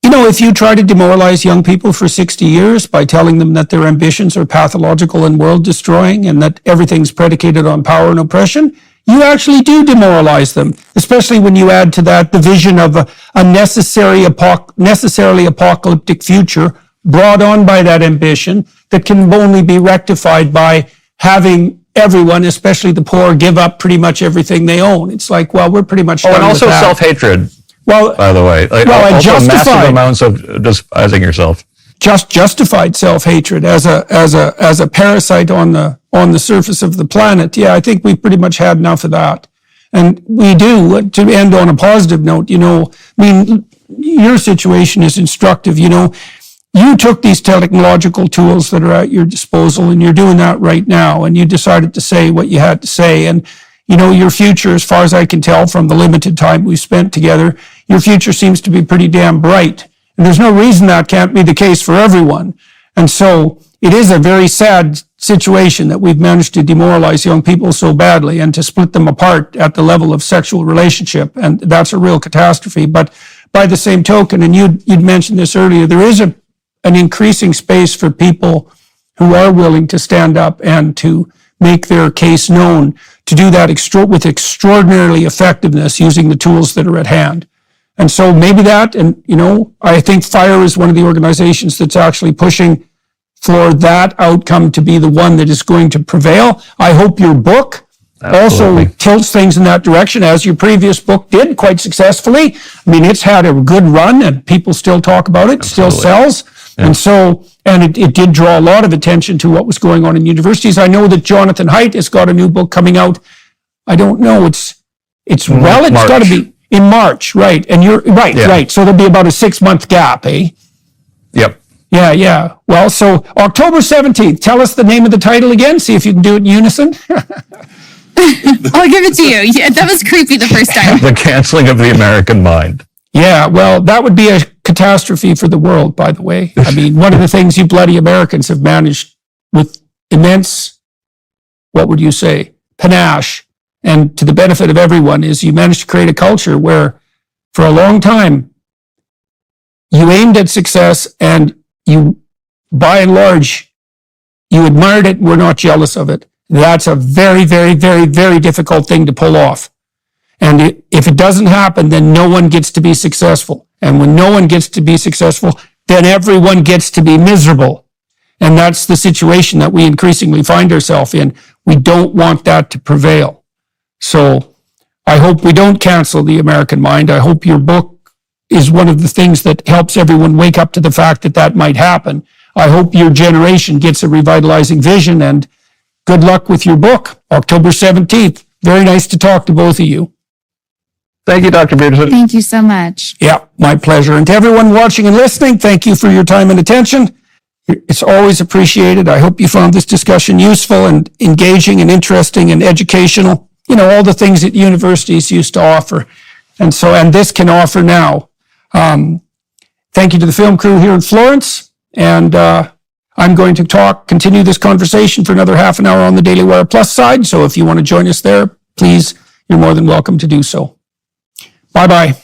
if you try to demoralize young people for 60 years by telling them that their ambitions are pathological and world destroying and that everything's predicated on power and oppression, you actually do demoralize them, especially when you add to that the vision of a necessarily apocalyptic future brought on by that ambition that can only be rectified by having everyone, especially the poor, give up pretty much everything they own. It's like, well, we're pretty much done and also with that. self-hatred. Well, by the way, like, well, and also justified, massive amounts of despising yourself. Justified self-hatred as a parasite on the surface of the planet. Yeah, I think we've pretty much had enough of that. And we do, to end on a positive note, I mean, your situation is instructive. You took these technological tools that are at your disposal, and you're doing that right now, and you decided to say what you had to say. And, your future, as far as I can tell from the limited time we spent together, your future seems to be pretty damn bright. And there's no reason that can't be the case for everyone. And so it is a very sad situation that we've managed to demoralize young people so badly and to split them apart at the level of sexual relationship. And that's a real catastrophe. But by the same token, and you'd mentioned this earlier, there is an increasing space for people who are willing to stand up and to make their case known, to do that with extraordinarily effectiveness using the tools that are at hand. And so maybe that, and I think FIRE is one of the organizations that's actually pushing for that outcome to be the one that is going to prevail. I hope your book also tilts things in that direction, as your previous book did quite successfully. I mean, it's had a good run and people still talk about it, still sells. Yeah. And so, and it did draw a lot of attention to what was going on in universities. I know that Jonathan Haidt has got a new book coming out. I don't know. It's got to be in March, right? And you're right. So there'll be about a 6-month gap, eh? Yep. Yeah. Well, so October 17th, tell us the name of the title again. See if you can do it in unison. I'll give it to you. Yeah, that was creepy the first time. The Canceling of the American Mind. Yeah, well, that would be a catastrophe for the world, by the way. I mean, one of the things you bloody Americans have managed with immense, what would you say, panache, and to the benefit of everyone, is you managed to create a culture where, for a long time, you aimed at success and you, by and large, you admired it, were not jealous of it. That's a very, very, very, very difficult thing to pull off. And if it doesn't happen, then no one gets to be successful. And when no one gets to be successful, then everyone gets to be miserable. And that's the situation that we increasingly find ourselves in. We don't want that to prevail. So I hope we don't cancel the American mind. I hope your book is one of the things that helps everyone wake up to the fact that that might happen. I hope your generation gets a revitalizing vision, and good luck with your book, October 17th. Very nice to talk to both of you. Thank you, Dr. Peterson. Thank you so much. Yeah, my pleasure. And to everyone watching and listening, thank you for your time and attention. It's always appreciated. I hope you found this discussion useful and engaging and interesting and educational. You know, all the things that universities used to offer. And this can offer now. Thank you to the film crew here in Florence. And I'm going to continue this conversation for another half an hour on the Daily Wire Plus side. So if you want to join us there, please, you're more than welcome to do so. Bye-bye.